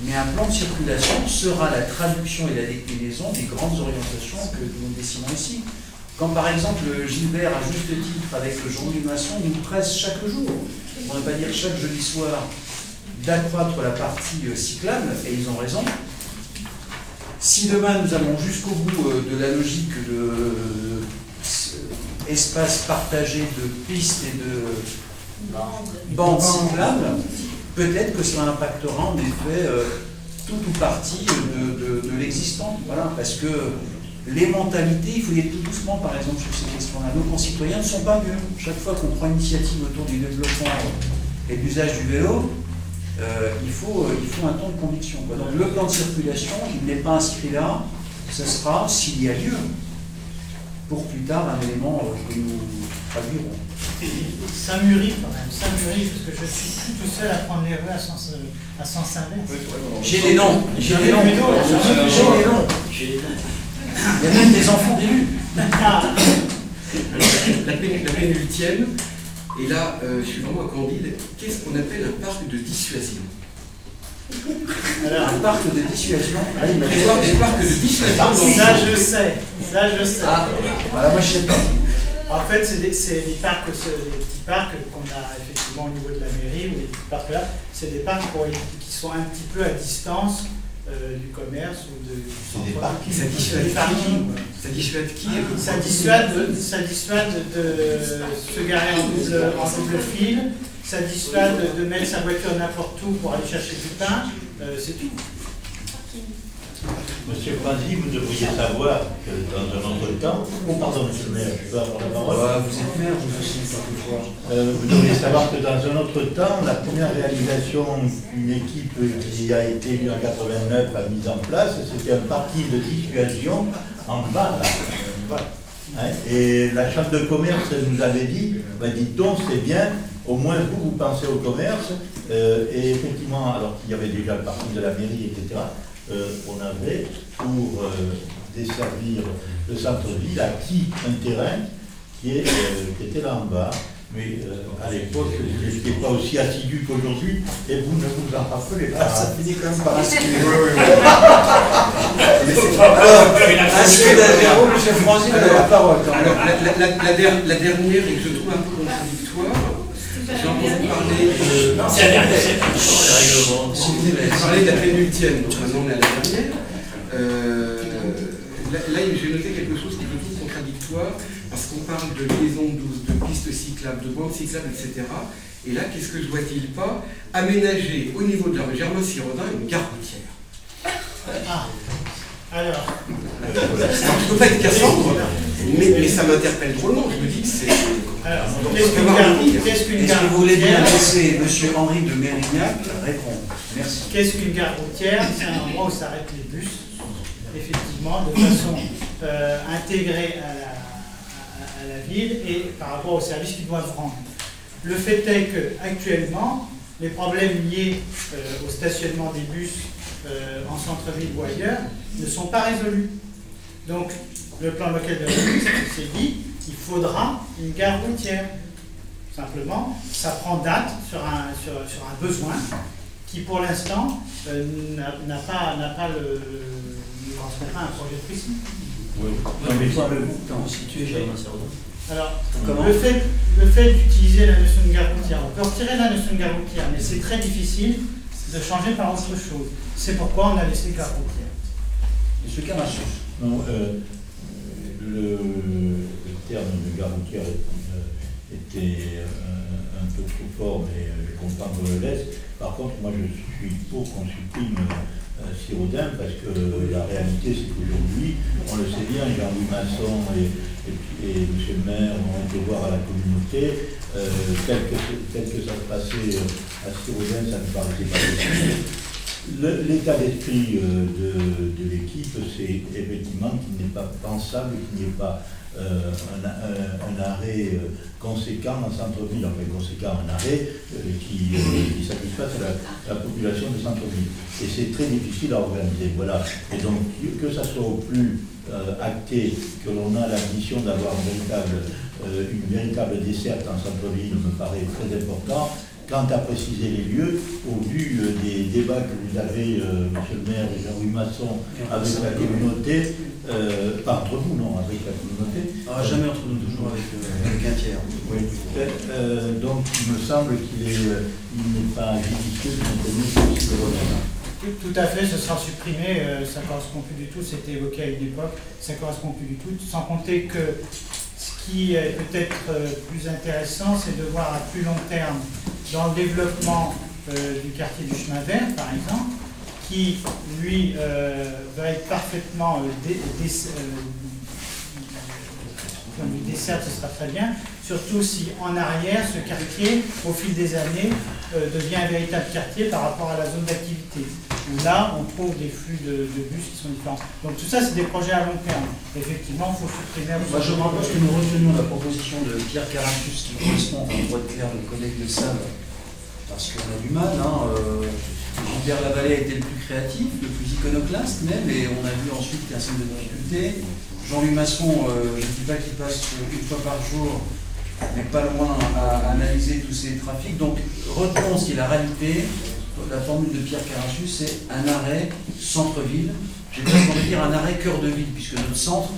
Mais un plan de circulation sera la traduction et la déclinaison des grandes orientations que nous dessinons ici. Quand par exemple Gilbert, à juste titre, avec Jean-Louis Masson, nous presse chaque jour, on ne va pas dire chaque jeudi soir, d'accroître la partie cyclable, et ils ont raison. Si demain nous allons jusqu'au bout de la logique de espace partagé de pistes et de bandes cyclables, peut-être que cela impactera en effet tout ou partie de l'existant. Voilà, parce que les mentalités, il faut y aller tout doucement, par exemple, sur ces questions-là. Nos concitoyens ne sont pas mieux. Chaque fois qu'on prend initiative autour du développement et de l'usage du vélo, il faut un temps de conviction, quoi. Donc le plan de circulation, il n'est pas inscrit là, ce sera, s'il y a lieu, pour plus tard un élément que nous traduirons. Ça mûrit quand même, ça mûrit, parce que je suis plus tout seul à prendre les rues à sens inverse. J'ai des noms, j'ai des noms. Il y a même des enfants d'élus. La pénultième, et là, je suis vraiment candide, qu'est-ce qu'on appelle un parc de dissuasion? Alors, un parc de dissuasion. Prévoir des parcs de dissuasion. Ça je sais, ça je sais. Ah, voilà, moi je sais pas. En fait, c'est des petits parcs qu'on a effectivement au niveau de la mairie, ou les petits parcs là, c'est des parcs qui sont un petit peu à distance du commerce ou du centre. Ça dissuade qui? Ça dissuade de se garer en double fil, ça dissuade de mettre sa voiture n'importe où pour aller chercher du pain, c'est tout. Monsieur Franzi, vous devriez savoir que dans un autre temps, pardon monsieur le maire, je peux avoir la parole. Vous êtes maire, vous aussi, quelquefois. Vous devriez savoir que dans un autre temps, la première réalisation qu'une équipe qui a été élue en 89 a mise en place, c'était un parking de dissuasion en bas. Hein, et la chambre de commerce nous avait dit, dites donc, c'est bien, au moins vous pensez au commerce, et effectivement, alors qu'il y avait déjà le parking de la mairie, etc., on avait, pour desservir le centre-ville, acquis un terrain qui était là en bas. Mais à l'époque, je n'étais pas aussi assidu qu'aujourd'hui, et vous ne vous en rappelez pas. Ça finit quand même par inscrire. Monsieur Franzi, vous avez la parole. Alors, la dernière, et que je trouve un peu contradictoire, j'ai entendu parler de la pénultième, donc maintenant on est à la dernière. Là, j'ai noté quelque chose qui je trouve contradictoire, parce qu'on parle de liaison douce, de pistes cyclables, de bandes cyclables, etc. Et là, qu'est-ce que je vois-t-il pas aménager au niveau de la rue Germain-Sirodin une gare routière? Ah, alors. Je ne peux pas être Cassandre, mais ça m'interpelle drôlement. Je me dis que c'est. Alors, qu'est-ce qu'une gare routière? Est-ce que vous voulez bien laisser M. Henri de Mérignac répondre? Merci. Qu'est-ce qu'une gare routière? C'est un endroit où s'arrêtent les bus, effectivement, de façon intégrée à la ville et par rapport aux services qu'ils doivent rendre. Le fait est qu'actuellement, les problèmes liés au stationnement des bus en centre-ville ou ailleurs ne sont pas résolus. Donc, le plan local de la ville s'est dit qu'il faudra une gare routière. Simplement, ça prend date sur un besoin qui, pour l'instant, ne correspond pas à un projet précis. Oui. Alors, le fait d'utiliser la notion de gare routière, on peut retirer la notion de gare routière, mais c'est très difficile de changer par autre chose. C'est pourquoi on a laissé gare routière. Monsieur Carachus. Non, le terme de gare routière était un peu trop fort, mais je comprends qu'on le laisse. Par contre, moi je suis pour qu'on supprime Sirodin, parce que la réalité c'est qu'aujourd'hui, on le sait bien, Jean-Louis Masson et M. le maire ont été voir à la communauté, tel que ça se passait à Sirodin, ça ne paraissait pas possible. L'état d'esprit de l'équipe, c'est effectivement qu'il n'est pas pensable, qu'il n'y ait pas un arrêt conséquent en centre-ville, enfin conséquent, un arrêt qui satisfasse la population de centre-ville. Et c'est très difficile à organiser. Voilà. Et donc, que ça soit au plus acté, que l'on a l'ambition d'avoir une véritable desserte en centre-ville me paraît très important. Quant à préciser les lieux, au vu des débats que vous avez, monsieur le maire et Jean-Louis Masson, avec la communauté, pas entre vous, non, avec la communauté. Jamais entre nous, toujours avec un tiers. Oui. Donc il me semble qu'il n'est pas judicieux de maintenir ce problème. Tout à fait, ce sera supprimé, ça ne correspond plus du tout, c'était évoqué à une époque, ça ne correspond plus du tout, sans compter que ce qui est peut-être plus intéressant, c'est de voir à plus long terme dans le développement du quartier du Chemin Vert, par exemple, qui, lui, va être parfaitement comme une desserte, ce sera très bien, surtout si en arrière, ce quartier, au fil des années, devient un véritable quartier par rapport à la zone d'activité. Là, on trouve des flux de bus qui sont différents. Donc tout ça, c'est des projets à long terme. Effectivement, il faut supprimer... Moi, je me rappelle que nous retenions la proposition de Pierre Caracus, qui correspond, enfin, pour être clair, le collègue de Sable, parce qu'on a du mal. Gilbert Lavallée a été le plus créatif, le plus iconoclaste même, et on a vu ensuite qu'il y a un certain nombre de difficultés. Jean-Louis Masson, je ne dis pas qu'il passe une fois par jour, mais pas loin à analyser tous ces trafics. Donc, retenons ce qui est la réalité. La formule de Pierre Caracus, c'est un arrêt centre-ville. J'ai presque envie de dire un arrêt cœur de ville, puisque notre centre,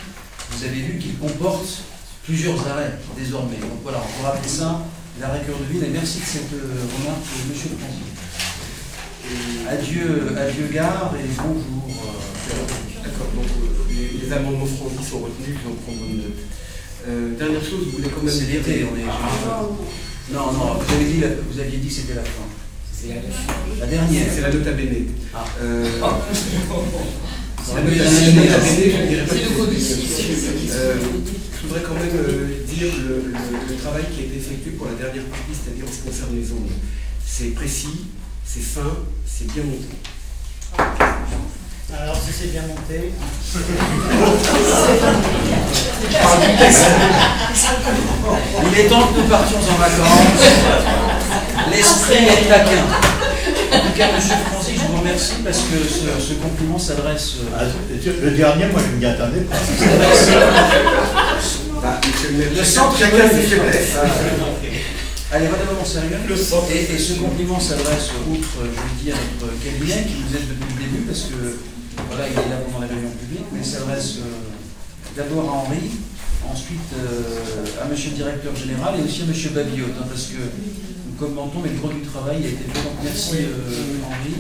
vous avez vu qu'il comporte plusieurs arrêts désormais. Donc voilà, on pourra appeler ça l'arrêt cœur de ville. Et merci de cette remarque, monsieur le président. Adieu gare et bonjour. D'accord, donc les amendements franchis sont retenus, je vais en prendre une note. Dernière chose, vous voulez quand même... C'est l'été, on est... Non, vous aviez dit que c'était la fin. La dernière. C'est la nota bene. Ah. C'est la nota bene, c'est le code ici. Je voudrais quand même dire le travail qui a été effectué pour la dernière partie, c'est-à-dire en ce qui concerne les zones. C'est précis, c'est fin, c'est bien monté. Alors, si c'est bien monté... Il est temps que nous partions en vacances. L'esprit est taquin. En tout cas, monsieur Francis, je vous remercie parce que ce compliment s'adresse... Le dernier, moi, je m'y attendais pas. Le centre, chacun ses faiblesses. Allez, redevons mon sérieux. Et ce compliment s'adresse, outre, je le dis, à notre cabinet, qui vous aide depuis le début, parce que, voilà, il est là pendant la réunion publique, mais il s'adresse d'abord à Henri, ensuite à monsieur le directeur général et aussi à monsieur Babillot, parce que nous commentons, mais le gros du travail a été fait. Donc merci Henri.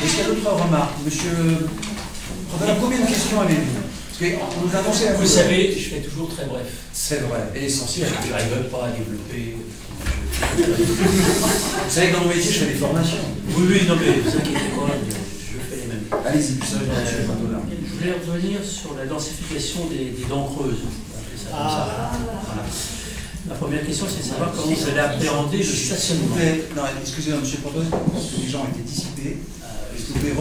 Est-ce qu'il y a d'autres remarques? Monsieur, combien de questions avez-vous? Parce qu'on nous annonçait... Vous savez, je fais toujours très bref. C'est vrai, et essentiel. Je n'arrive pas à développer... Vous savez que dans mon métier, je fais des formations. Oui, non mais vous inquiétez pas, je fais les mêmes. Allez-y, ça, je voulais revenir sur la densification des dents creuses. On fait ça comme ça. Voilà. La première question, c'est de savoir comment vous allez appréhender le stationnement. Non, excusez-moi, monsieur le professeur, parce que les gens ont été dissipés. Est-ce que vous pouvez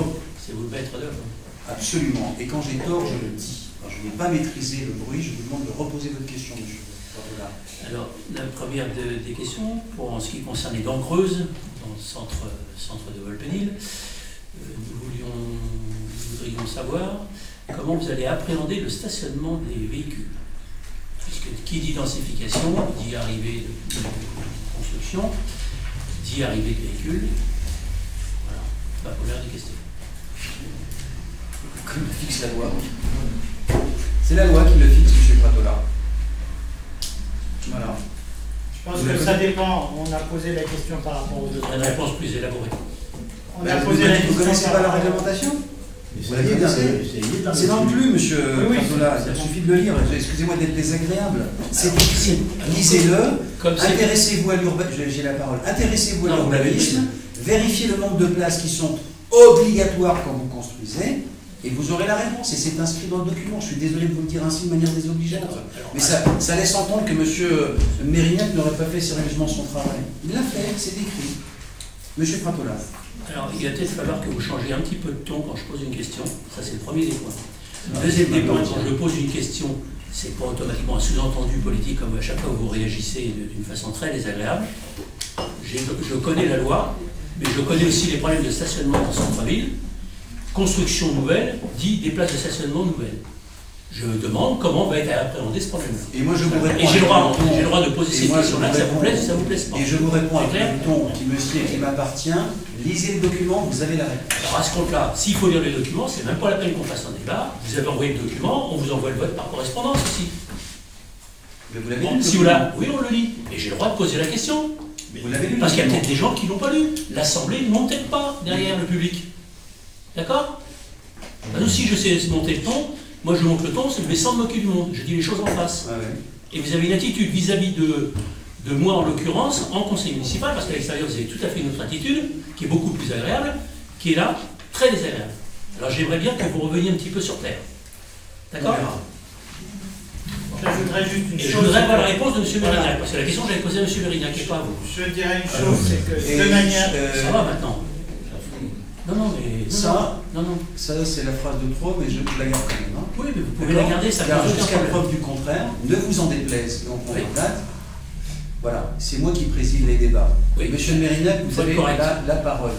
c'est vous le maître d'œuvre. Absolument. Et quand j'ai tort, je le dis. Quand je n'ai pas maîtrisé le bruit, je vous demande de reposer votre question, monsieur. Voilà. Alors, la première des questions, en ce qui concerne les dents creuses, dans le centre de Volpenil, nous voudrions savoir comment vous allez appréhender le stationnement des véhicules. Puisque qui dit densification, dit arrivée de construction, dit arrivée de véhicules. Voilà, la première des questions. Comme le fixe la loi. C'est la loi qui le fixe, M. Pratola. Voilà. Je pense que ça dépend. On a posé la question par rapport aux autres. Une réponse plus élaborée. On a posé la question. Vous ne connaissez pas la réglementation? C'est non plus, monsieur Pratola. Il suffit de le lire. Excusez-moi d'être désagréable. C'est écrit. Lisez-le. Intéressez-vous à l'urbanisme. J'ai la parole. Intéressez-vous à l'urbanisme. Vérifiez le nombre de places qui sont obligatoires quand vous construisez. Et vous aurez la réponse, et c'est inscrit dans le document. Je suis désolé de vous le dire ainsi de manière désobligeante. Mais ça laisse entendre que M. Mérignac n'aurait pas fait sérieusement son travail. Il l'a fait, c'est écrit. M. Pratola. Alors, il va peut-être falloir que vous changiez un petit peu de ton quand je pose une question. Ça, c'est le premier des points. Le deuxième des points, quand je pose une question, c'est pas automatiquement un sous-entendu politique, comme à chaque fois vous réagissez d'une façon très désagréable. Je connais la loi, mais je connais aussi les problèmes de stationnement en centre-ville. Construction nouvelle dit des places de stationnement nouvelles. Je demande comment va être appréhendé ce problème-là. Et moi, je vous réponds. Et j'ai le droit de poser ces questions-là, que ça vous plaise ou ça vous plaise pas. Et je vous réponds avec un ton qui me sied et qui m'appartient. Lisez le document, vous avez la réponse. Alors à ce compte-là, s'il faut lire les documents, c'est même pas la peine qu'on fasse un débat. Vous avez envoyé le document, on vous envoie le vote par correspondance aussi. Mais vous l'avez Bon, lu. si vous l'avez, oui, on le lit. Et j'ai le droit de poser la question. Mais vous l'avez lu. Parce qu'il y a peut-être des gens qui ne l'ont pas lu. L'Assemblée ne monte peut-être pas derrière le public. D'accord? Nous, si je sais monter le ton, moi je monte le ton, mais sans me moquer du monde. Je dis les choses en face. Ouais, ouais. Et vous avez une attitude vis-à-vis de moi en l'occurrence, en conseil municipal, parce qu'à l'extérieur vous avez tout à fait une autre attitude, qui est beaucoup plus agréable, qui est là, très désagréable. Alors j'aimerais bien que vous reveniez un petit peu sur terre. D'accord? J'ajouterais juste une Et chose. je voudrais avoir la réponse de M. Voilà. Mérignac, parce que la question que j'avais posée à M. Mérignac, et pas à vous. Je dirais une chose, c'est que Et de manière. Ça va maintenant. Non, mais. Ça, Non. ça c'est la phrase de trop, mais je la garde quand même. Hein. Oui, mais vous pouvez la garder, ça Car pose aucun jusqu'à problème. preuve du contraire, ne vous en déplaise, et on prend Oui. date. Voilà, c'est moi qui préside les débats. Oui. Monsieur Mérignac, vous Faut être avez correct. la parole.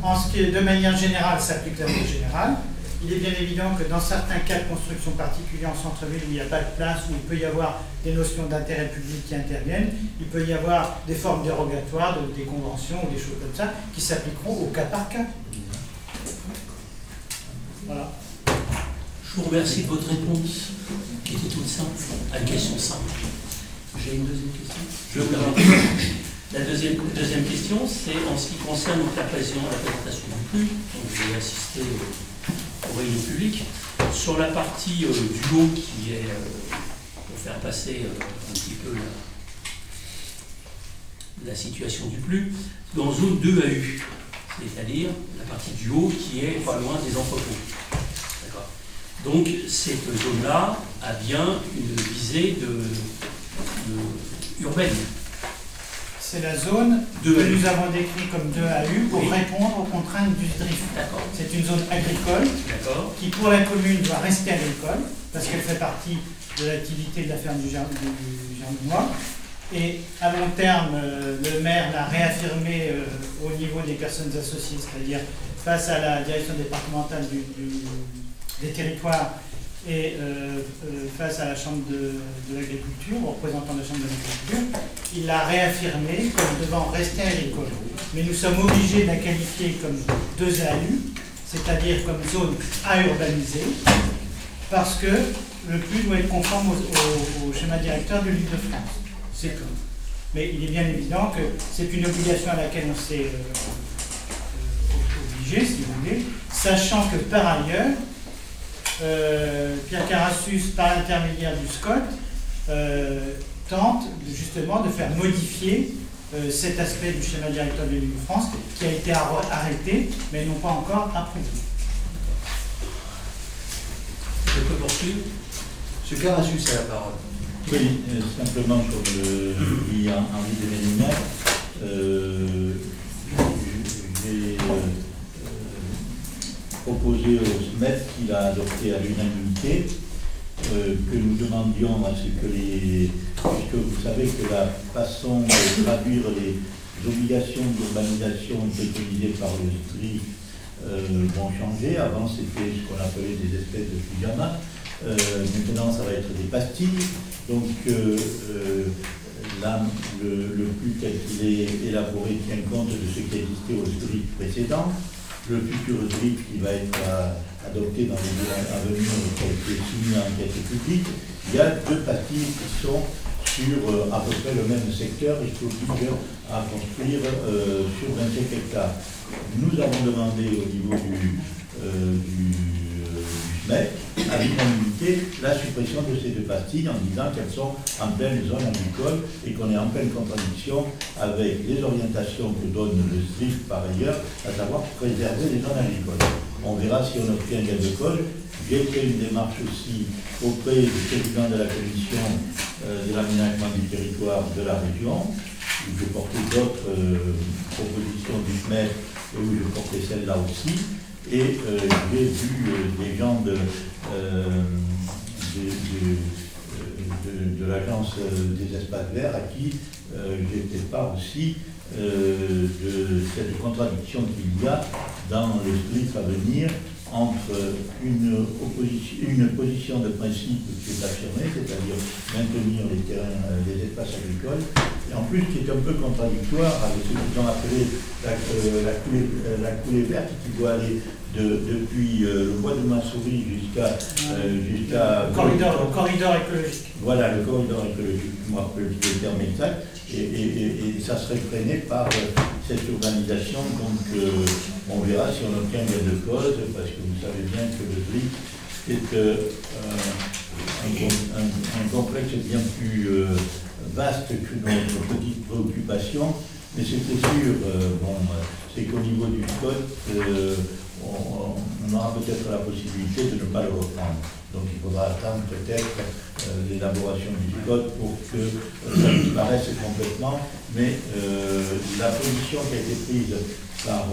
En ce qui est de manière générale, s'applique la règle générale. Il est bien évident que dans certains cas de construction particuliers en centre-ville où il n'y a pas de place, où il peut y avoir des notions d'intérêt public qui interviennent, il peut y avoir des formes dérogatoires, des conventions ou des choses comme ça, qui s'appliqueront au cas par cas. Voilà. Je vous remercie de votre réponse, qui était toute simple, à une question simple. J'ai une deuxième question. Je vous en prie. La deuxième question, c'est en ce qui concerne la présentation du PLU. Donc j'ai assisté aux réunions publiques. Sur la partie du haut qui est, pour faire passer un petit peu la situation du PLU, dans zone 2 AU, c'est-à-dire la partie du haut qui est pas loin des entrepôts. D'accord. Donc cette zone-là a bien une visée urbaine. C'est la zone que nous avons décrite comme 2 AU pour répondre aux contraintes du SDRIF. D'accord. C'est une zone agricole D'accord. qui, pour la commune, doit rester agricole parce qu'elle fait partie de l'activité de la ferme du Gernois. Et à long terme, le maire l'a réaffirmé au niveau des personnes associées, c'est-à-dire face à la direction départementale des territoires et face à la Chambre de l'agriculture, au représentant de la Chambre de l'agriculture, il l'a réaffirmé comme devant rester agricole. Mais nous sommes obligés de la qualifier comme 2 AU, c'est-à-dire comme zone à urbaniser, parce que le PLU doit être conforme au schéma directeur de l'Île-de-France. C'est tout. Mais il est bien évident que c'est une obligation à laquelle on s'est obligé, si vous voulez, sachant que par ailleurs, Pierre Carassus, par l'intermédiaire du SCOT, tente justement de faire modifier cet aspect du schéma directeur de l'Île-de-France qui a été arrêté, mais non pas encore approuvé. Je peux poursuivre? Monsieur Carassus a la parole. Oui, simplement comme le dit Henri de Mérignac, j'ai proposé au SMET qu'il a adopté à l'unanimité que nous demandions à ce que puisque vous savez que la façon de traduire les obligations d'urbanisation préconisées par le SDRIF vont changer. Avant c'était ce qu'on appelait des espèces de pyjamas. Maintenant ça va être des pastilles. Donc là, le PLU tel qu'il est élaboré tient compte de ce qui existait au SDRIF précédent. Le futur SDRIF qui va être adopté dans les jours à venir, qui a été soumis à enquête publique, il y a 2 pastilles qui sont sur à peu près le même secteur et qui obligent à construire sur 25 hectares. Nous avons demandé au niveau du SMEC à l'unanimité la suppression de ces 2 pastilles en disant qu'elles sont en pleine zone agricole et qu'on est en pleine contradiction avec les orientations que donne le SDRIF par ailleurs, à savoir préserver les zones agricoles. On verra si on obtient gain de cause. J'ai fait une démarche aussi auprès du président de la commission de l'aménagement du territoire de la région, où j'ai porté d'autres propositions du SMEC et où je portais celle-là aussi. Et j'ai vu des gens de l'agence des espaces verts à qui j'ai fait part aussi de cette contradiction qu'il y a dans l'esprit à venir entre une position de principe qui est affirmée, c'est-à-dire maintenir les terrains, les espaces agricoles, et en plus qui est un peu contradictoire avec ce qu'ils ont appelé la coulée verte, qui doit aller depuis le bois de Mansouris jusqu'à corridor écologique. Voilà, le corridor écologique, je me rappelle le terme exact, et ça serait freiné par cette urbanisation. Donc on verra si on obtient gain de cause, parce que vous savez bien que le BRIC est un complexe bien plus vaste que notre petite préoccupation. Mais ce qui est sûr, c'est qu'au niveau du SCOT, on aura peut-être la possibilité de ne pas le reprendre. Donc il faudra attendre peut-être l'élaboration du SCOT pour que ça disparaisse complètement. Mais la position qui a été prise par,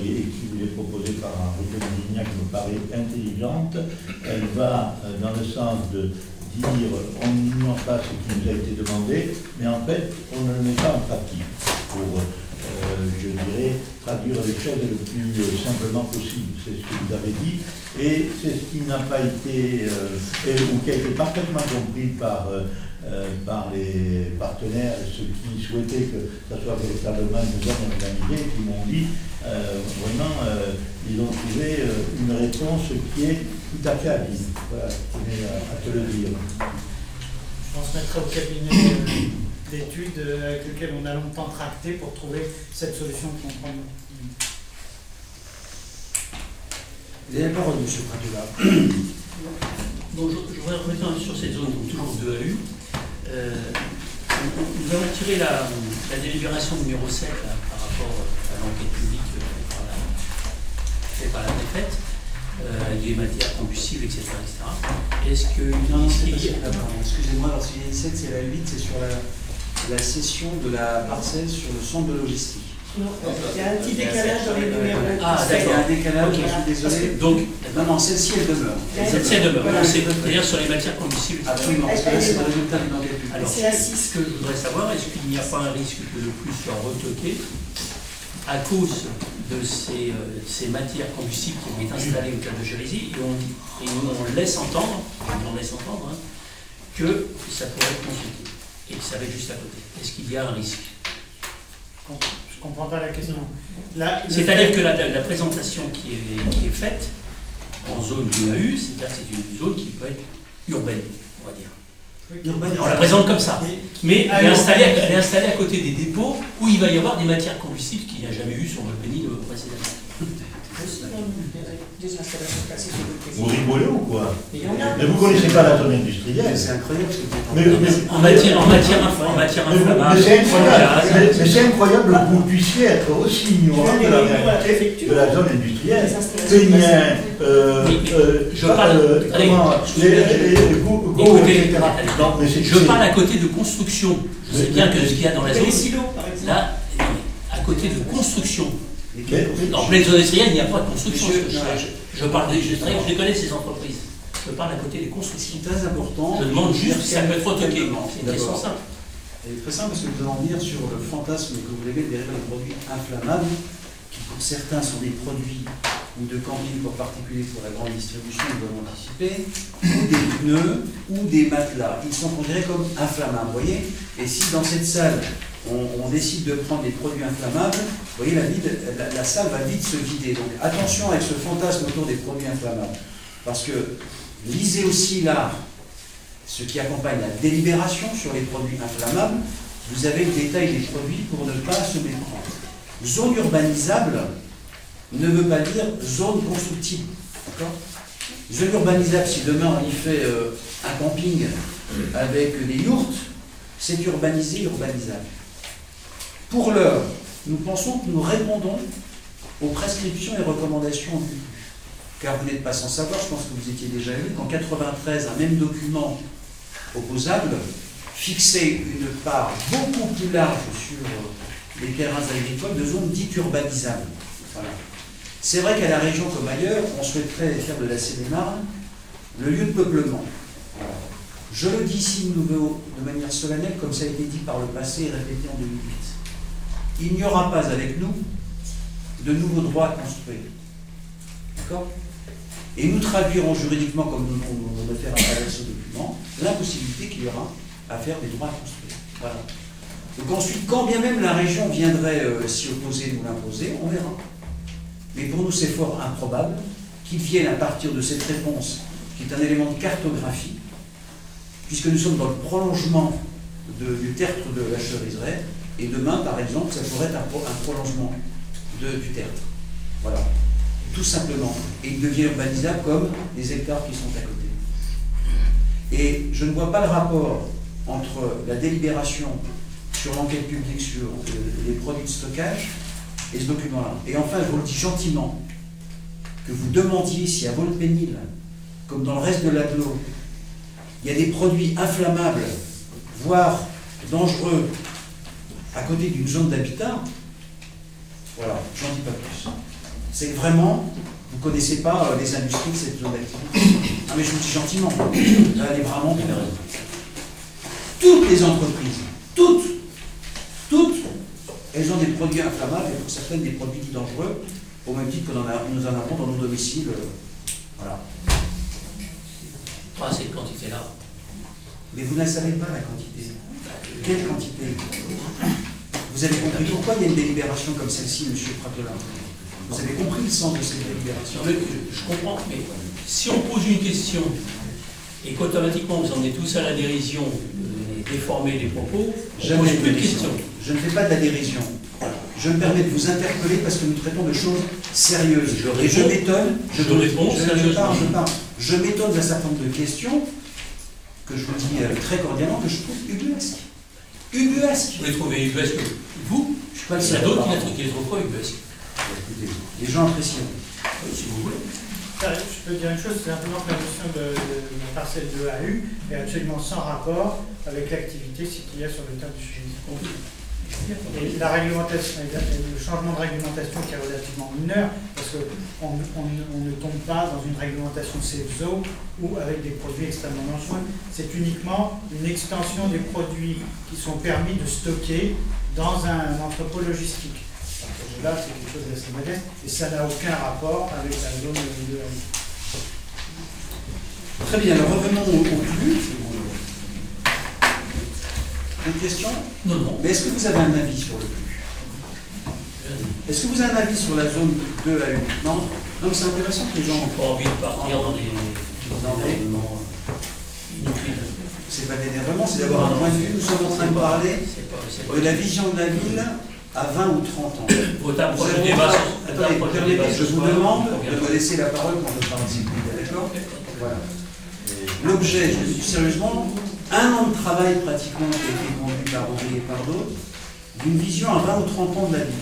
et qui vous est proposée par Henri de Mondignac me paraît intelligente. Elle va dans le sens de dire on n'ignore pas ce qui nous a été demandé, mais en fait on ne le met pas en pratique pour, je dirais, traduire les choses le plus simplement possible. C'est ce que vous avez dit, et c'est ce qui n'a pas été, ou qui a été parfaitement compris par les partenaires, ceux qui souhaitaient que ça soit véritablement une zone organisée, qui m'ont dit, vraiment, ils ont trouvé une réponse qui est tout à fait habile. Voilà, je tenais à te le dire. Je transmettrai au cabinet d'études avec lequel on a longtemps tracté pour trouver cette solution de compromis. Vous avez la parole, M. Pradula. Bon, je voudrais revenir sur cette zone, donc toujours 2 AU. Nous avons tiré la délibération numéro 7 là, par rapport à l'enquête publique faite par la préfète, des matières combustibles, etc. Est-ce que... Non, c'est pas celle-là, pardon. Excusez-moi, lorsqu'il y a une 7, c'est la 8, c'est sur la cession de la parcelle sur le centre de logistique. Non, il y a un petit décalage dans les numéros. Ah, Il y a un d'accord. décalage, Okay. je suis désolé. Donc, non, celle-ci, elle demeure. celle-ci demeure. Voilà. C'est-à-dire sur les matières combustibles. Absolument, parce que là, c'est le résultat d'une enquête publique. Alors, C'est la 6. ce que je voudrais savoir, est-ce qu'il n'y a pas un risque que le plus soit retoqué à cause de ces matières combustibles qui ont été installées au cadre de Gérésie, et on laisse entendre, que ça pourrait être consulté, et que ça va être juste à côté. Est-ce qu'il y a un risque? Je ne comprends pas la question. C'est-à-dire que la présentation qui est faite en zone UAU, c'est-à-dire que c'est une zone qui peut être urbaine, on va dire. On la présente comme ça. Mais elle est installée à côté des dépôts où il va y avoir des matières combustibles qu'il n'y a jamais eu sur le pénil précédemment. Des installations classées sur le Vous rigolez ou quoi? Mais il y en a. Mais vous ne connaissez pas la zone industrielle. C'est incroyable ce que vous Mais En matière inflammable. mais c'est incroyable que vous puissiez être aussi ignorant de la réalité de la zone industrielle. Pénien, je parle je parle à côté de construction. Je sais bien que ce qu'il y a dans la zone, Les silos, par exemple. là, à côté de construction. En pleine zone industrielle, il n'y a pas de construction. Je parle je les connais, ces entreprises. Je parle à côté des constructions. C'est très important. Je demande juste si ça peut être retoqué. C'est une question simple. C'est très simple parce que nous allons venir sur le fantasme que vous avez derrière les produits inflammables, qui pour certains sont des produits ou de camping pour particulier pour la grande distribution, nous allons anticiper, ou des pneus, ou des matelas. Ils sont considérés comme inflammables, vous voyez. Et si dans cette salle, on décide de prendre des produits inflammables, vous voyez, la salle va vite se vider. Donc attention avec ce fantasme autour des produits inflammables. Parce que lisez aussi là ce qui accompagne la délibération sur les produits inflammables. Vous avez le détail des produits pour ne pas se méprendre. Zone urbanisable ne veut pas dire zone constructible. Zone urbanisable, si demain on y fait un camping avec des yourtes, c'est urbanisé, urbanisable. Pour l'heure, nous pensons que nous répondons aux prescriptions et recommandations du PLU. Car vous n'êtes pas sans savoir, je pense que vous étiez déjà vu, qu'en 1993, un même document opposable fixait une part beaucoup plus large sur les terrains agricoles de zones dites urbanisables. Voilà. C'est vrai qu'à la région comme ailleurs, on souhaiterait faire de la Seine-et-Marne le lieu de peuplement. Voilà. Je le dis ici de manière solennelle, comme ça a été dit par le passé et répété en 2008. Il n'y aura pas avec nous de nouveaux droits à construire. D'accord? Et nous traduirons juridiquement, comme nous devons faire à travers ce document, l'impossibilité qu'il y aura à faire des droits à construire. Voilà. Donc ensuite, quand bien même la région viendrait s'y opposer, nous l'imposer, on verra. Mais pour nous, c'est fort improbable qu'il vienne à partir de cette réponse, qui est un élément de cartographie, puisque nous sommes dans le prolongement du tertre de la Cheriseraie, et demain, par exemple, ça pourrait être un prolongement du tertre. Voilà. Tout simplement. Et il devient urbanisable comme les hectares qui sont à côté. Et je ne vois pas le rapport entre la délibération sur l'enquête publique sur les produits de stockage et ce document-là. Et enfin, je vous le dis gentiment, que vous demandiez si à Volpénil, comme dans le reste de l'agglo, il y a des produits inflammables, voire dangereux, à côté d'une zone d'habitat, voilà, j'en dis pas plus. C'est que vraiment, vous ne connaissez pas les industries de cette zone d'activité. Ah mais je vous dis gentiment, là, elle est vraiment bien. Toutes les entreprises, toutes, elles ont des produits inflammables et pour certaines des produits dits dangereux, au même titre que nous en avons dans nos domiciles. Voilà. Pas cette quantité-là. Mais vous ne savez pas la quantité. Quelle quantité? Vous avez compris pourquoi il y a une délibération comme celle-ci, M. Pratolin? Vous avez compris le sens de cette délibération? Je comprends, mais si on pose une question et qu'automatiquement vous en êtes tous à la dérision, déformer les propos, je pose plus de questions. Je ne fais pas de la dérision. Je me permets de vous interpeller parce que nous traitons de choses sérieuses. Et je m'étonne, je m'étonne d'un certain nombre de questions que je vous dis très cordialement que je trouve ubuesques. Ubuesques. Vous les trouvez ubuesques, vous? Je suis pas le Il y seul. a d'autres qui les trouvent pas ubuesques. Écoutez, les gens apprécient. Oui, si vous voulez. Je peux dire une chose, c'est simplement que la notion de parcelle de AU est absolument sans rapport avec l'activité qu'il y a sur le terme du sujet. Et la réglementation, le changement de réglementation qui est relativement mineur, parce qu'on ne tombe pas dans une réglementation CFZO ou avec des produits extrêmement dangereux. C'est uniquement une extension des produits qui sont permis de stocker dans un entrepôt logistique. Là, c'est quelque chose d'assez modeste et ça n'a aucun rapport avec la zone de la vie. Très bien, alors revenons au plus. Une question? Non, non. Mais est-ce que vous avez un avis sur le plus? Est-ce que vous avez un avis sur la zone 2 à 1? Non? Non, mais c'est intéressant que les gens... J'ai pas envie de partir dans des événements inutiles. C'est pas d'énervement, c'est d'avoir un point de vue. Nous sommes en train de parler de la vision de la ville à 20 ou 30 ans. Attendez, je vous demande de me laisser la parole quand je participe. D'accord? Voilà. L'objet, je le dis sérieusement, un an de travail pratiquement qui a été conduit par André et par d'autres, d'une vision à 20 ou 30 ans de la ville,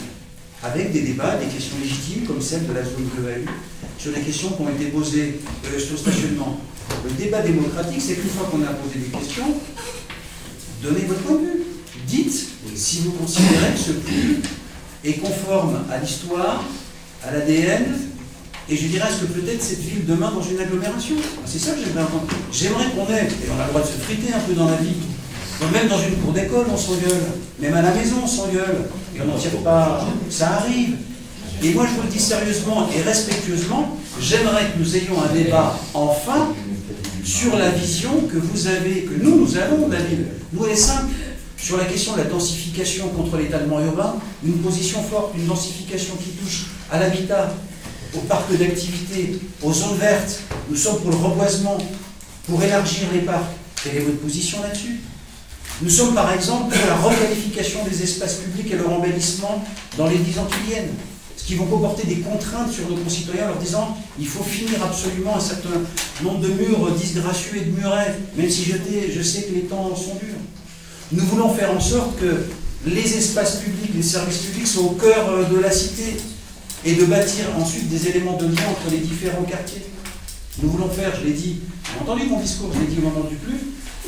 avec des débats, des questions légitimes comme celle de la zone de AU, sur les questions qui ont été posées sur le stationnement. Le débat démocratique, c'est qu'une fois qu'on a posé des questions, donnez votre point de vue. Dites si vous considérez que ce plus est conforme à l'histoire, à l'ADN, et je dirais, est-ce que peut-être cette ville demain dans une agglomération? C'est ça que j'aimerais entendre. J'aimerais qu'on ait, et on a le droit de se friter un peu dans la vie, même dans une cour d'école on s'engueule, même à la maison on s'engueule, et on n'en tire pas, ça arrive. Et moi je vous le dis sérieusement et respectueusement, j'aimerais que nous ayons un débat enfin sur la vision que vous avez, que nous avons de la ville. Nous elle est simple. Sur la question de la densification contre l'étalement urbain, une position forte, une densification qui touche à l'habitat, au parc d'activité, aux zones vertes. Nous sommes pour le reboisement, pour élargir les parcs. Quelle est votre position là-dessus? Nous sommes par exemple pour la requalification des espaces publics et leur embellissement dans les 10 ans qui viennent. Ce qui vont comporter des contraintes sur nos concitoyens en leur disant il faut finir absolument un certain nombre de murs disgracieux et de murets, même si je sais que les temps sont durs. Nous voulons faire en sorte que les espaces publics, les services publics soient au cœur de la cité et de bâtir ensuite des éléments de lien entre les différents quartiers. Nous voulons faire, je l'ai dit, vous avez entendu mon discours, je l'ai dit au moment du plus,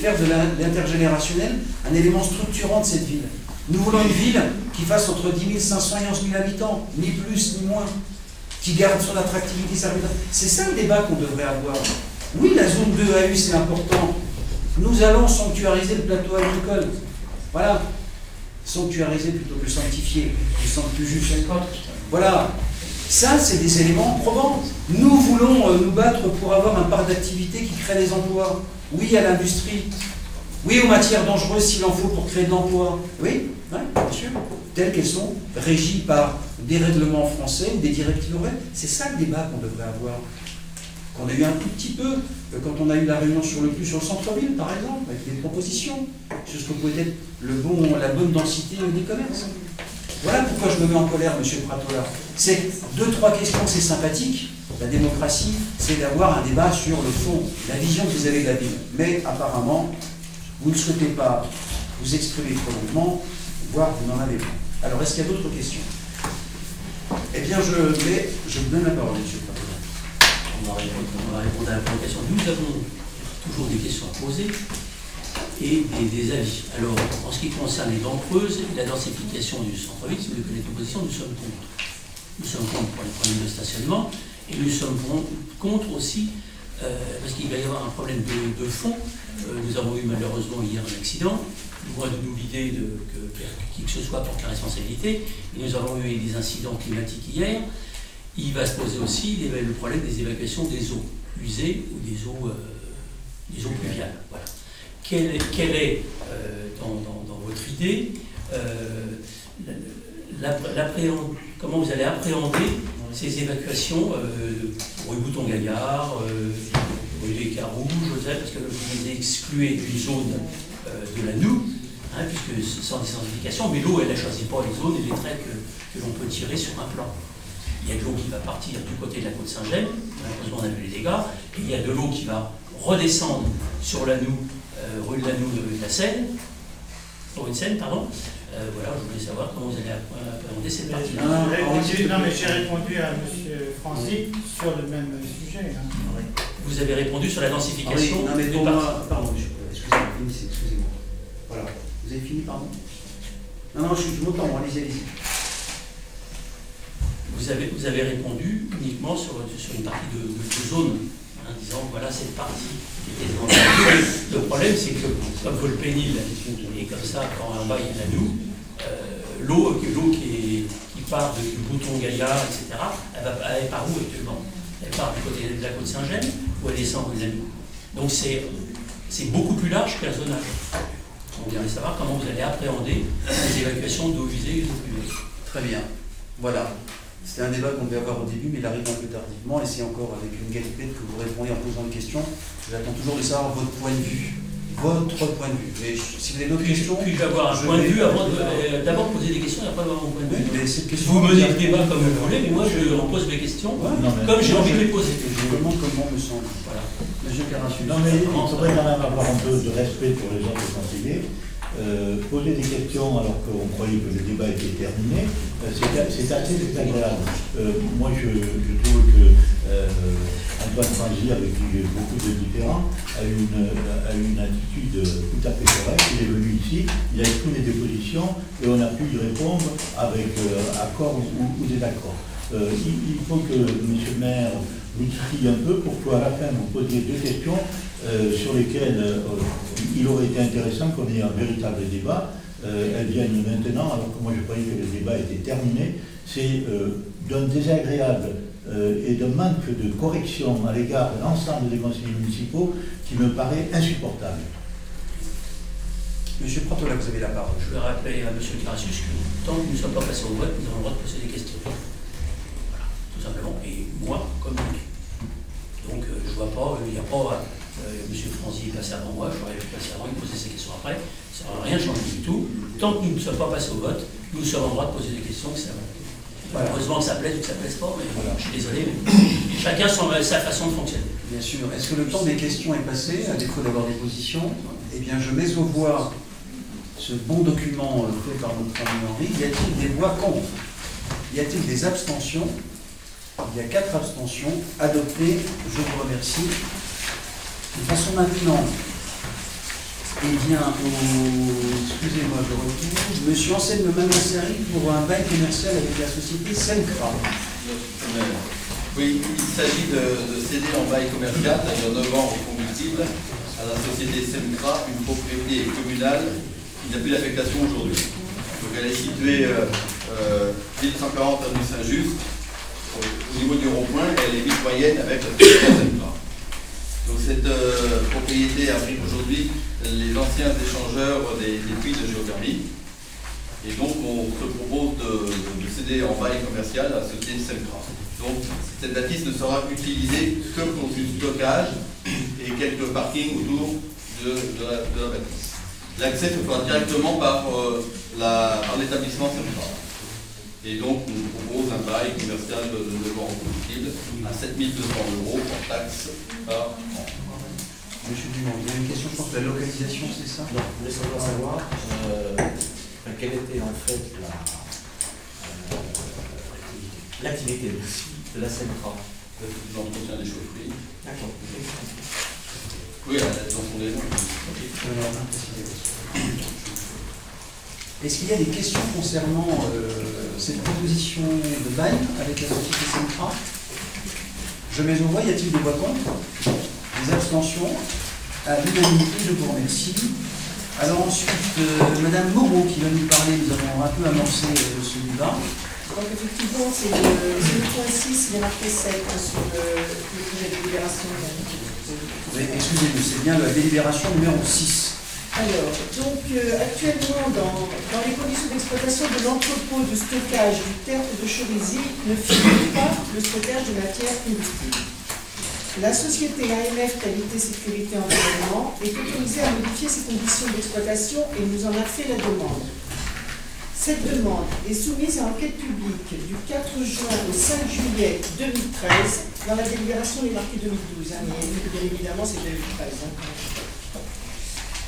faire de l'intergénérationnel un élément structurant de cette ville. Nous voulons une ville qui fasse entre 10 500 et 11 000 habitants, ni plus ni moins, qui garde son attractivité, sa réputation. C'est ça le débat qu'on devrait avoir. Oui, la zone 2AU, c'est important. Nous allons sanctuariser le plateau agricole. Voilà. Sanctuariser plutôt que sanctifier. Je sens plus juste. Voilà. Ça, c'est des éléments probants. Nous voulons nous battre pour avoir un parc d'activité qui crée des emplois. Oui à l'industrie. Oui aux matières dangereuses s'il en faut pour créer de l'emploi. Oui, ouais, bien sûr. Telles qu'elles sont régies par des règlements français ou des directives européennes. C'est ça le débat qu'on devrait avoir. Qu'on a eu un tout petit peu quand on a eu la réunion sur le centre-ville, par exemple, avec des propositions sur ce que peut être la bonne densité des commerces. Voilà pourquoi je me mets en colère, M. Pratola. C'est 2-3 questions, c'est sympathique. La démocratie, c'est d'avoir un débat sur le fond, la vision que vous avez de la ville. Mais apparemment, vous ne souhaitez pas vous exprimer trop longuement, voire vous n'en avez pas. Alors, est-ce qu'il y a d'autres questions? Eh bien, je vous donne la parole, M. Pratola. On va répondre à la première question. Nous avons toujours des questions à poser et des avis. Alors, en ce qui concerne les dents creuses et la densification du centre-ville, si vous voulez connaître l'opposition, nous sommes contre. Nous sommes contre pour les problèmes de stationnement et nous sommes contre aussi parce qu'il va y avoir un problème de fond. Nous avons eu malheureusement hier un accident, loin de nous l'idée que qui que ce soit porte la responsabilité, et nous avons eu des incidents climatiques hier. Il va se poser aussi le problème des évacuations des eaux usées ou des eaux pluviales. Voilà. Quelle est dans votre idée, comment vous allez appréhender ces évacuations rue Bouton-Gaillard, rue des Carouges, parce que vous les excluez d'une zone de la noue, puisque sans désertification, mais l'eau, elle ne choisit pas les zones et les traits que l'on peut tirer sur un plan. Il y a de l'eau qui va partir du côté de la côte Saint-Gemme, malheureusement on a vu les dégâts, et il y a de l'eau qui va redescendre sur la noue, rue de la Noue de la Seine, pour une Seine, pardon. Voilà, je voulais savoir comment vous allez appréhender cette partie-là. Non, mais j'ai répondu à M. Franzi sur le même sujet. Vous avez répondu sur la densification. Non, mais pour moi, pardon, excusez-moi. Voilà. Vous avez fini, pardon? Non, je m'entends, allez-y. Vous avez répondu uniquement sur une partie de zone, disant voilà cette partie qui était devant la noue. Le problème c'est que comme Volpénil et comme ça, quand en bas il y a la noue, l'eau qui part du Bouton-Gaillard, etc., elle part où actuellement? Elle part du côté de la côte Saint-Gemme ou elle descend rue de la Noue? Donc c'est beaucoup plus large que la zonage. On voudrait savoir comment vous allez appréhender les évacuations d'eau usée et d'eau pluviale. Très bien. Voilà. C'était un débat qu'on devait avoir au début, mais il arrive un peu tardivement, et c'est encore avec une galipette que vous répondez en posant une question. J'attends toujours de savoir votre point de vue. Votre point de vue. Et si vous avez d'autres questions... Puis-je avoir un point de vue avant d'abord poser des questions et après avoir mon point de vue? Mais cette question, vous menez le débat comme vous voulez, mais moi je repose mes questions comme j'ai envie de les poser. Comment me semble. Voilà. Monsieur Carassus. Non, mais il faudrait quand même avoir un peu de respect pour les autres conseillers. Poser des questions alors qu'on croyait que le débat était terminé, c'est assez désagréable. Moi, je trouve que Antoine Franzi, avec qui j'ai beaucoup de différents, a une attitude tout à fait correcte. Il est venu ici, il a exprimé des positions et on a pu y répondre avec accord ou désaccord. Il faut que M. le maire vous trie un peu pour qu'à la fin vous posiez deux questions sur lesquelles il aurait été intéressant qu'on ait un véritable débat. Elles viennent maintenant, alors que moi je croyais que le débat était terminé. C'est d'un désagréable et d'un manque de correction à l'égard de l'ensemble des conseillers municipaux qui me paraît insupportable. Monsieur Pratola, vous avez la parole. Je vais rappeler à M. Carassus que tant que nous ne sommes pas passés au vote, nous avons le droit de poser des questions. Voilà, tout simplement. Et moi, comme lui. Donc, je ne vois pas, il n'y a pas... M. Franzi est passé avant moi, j'aurais pu passer avant, il posait ses questions après. Ça n'aura rien changé du tout. Tant que nous ne sommes pas passés au vote, nous sommes en droit de poser des questions. Voilà. Heureusement que ça plaise ou que ça ne plaise pas, mais voilà. Je suis désolé, mais chacun sa façon de fonctionner. Bien sûr. Est-ce que le temps des questions est passé, à défaut d'avoir des positions? Eh bien, je mets aux voix ce bon document fait par notre ami Henri. Y a-t-il des voix contre? Y a-t-il des abstentions? Il y a 4 abstentions. Adoptées. Je vous remercie. Nous passons maintenant Eh bien, excusez-moi, je retourne. Monsieur Anselme Manasseri pour un bail commercial avec la société Sencra. Oui, il s'agit de céder en bail commercial à 9 ans au combustible à la société Sencra, une propriété communale qui n'a plus d'affectation aujourd'hui. Donc elle est située 1140 avenue Saint-Just, au niveau du rond-point, elle est mitoyenne avec la société Sencra. Donc cette propriété abrite aujourd'hui les anciens échangeurs des puits de géothermie. Et donc on se propose de céder en bail commercial à la société Sencra. Donc cette bâtisse ne sera utilisée que pour du stockage et quelques parkings autour de la bâtisse. L'accès se fera directement par l'établissement Sencra. Et donc, on nous propose un bail commercial de logement combustible à 7 200 € hors taxe par an. Monsieur Dumont, il y a une question, je pense que la localisation, c'est ça? Non, je voulais savoir quelle était en fait l'activité de la Sencra. L'entretien des chaufferies. D'accord. Oui, dans son élan. Est-ce qu'il y a des questions concernant cette proposition de bail avec la société Sencra? Je mets au voix, y a-t-il des voix contre? Des abstentions? À l'unanimité, je vous remercie. Alors ensuite, Madame Moreau qui va nous parler, nous avons un peu amorcé ce débat. Donc effectivement, c'est le point 6, il est marqué 7 sur le projet de délibération. Excusez-moi, c'est bien la délibération numéro 6. Alors, donc actuellement, dans les conditions d'exploitation de l'entrepôt de stockage du tertre de Chorizy, ne figure pas le stockage de matières combustibles. La société AMF Qualité Sécurité Environnement est autorisée à modifier ses conditions d'exploitation et nous en a fait la demande. Cette demande est soumise à enquête publique du 4 juin au 5 juillet 2013. Dans la délibération, il est marqué 2012, hein, mais bien évidemment c'est 2013.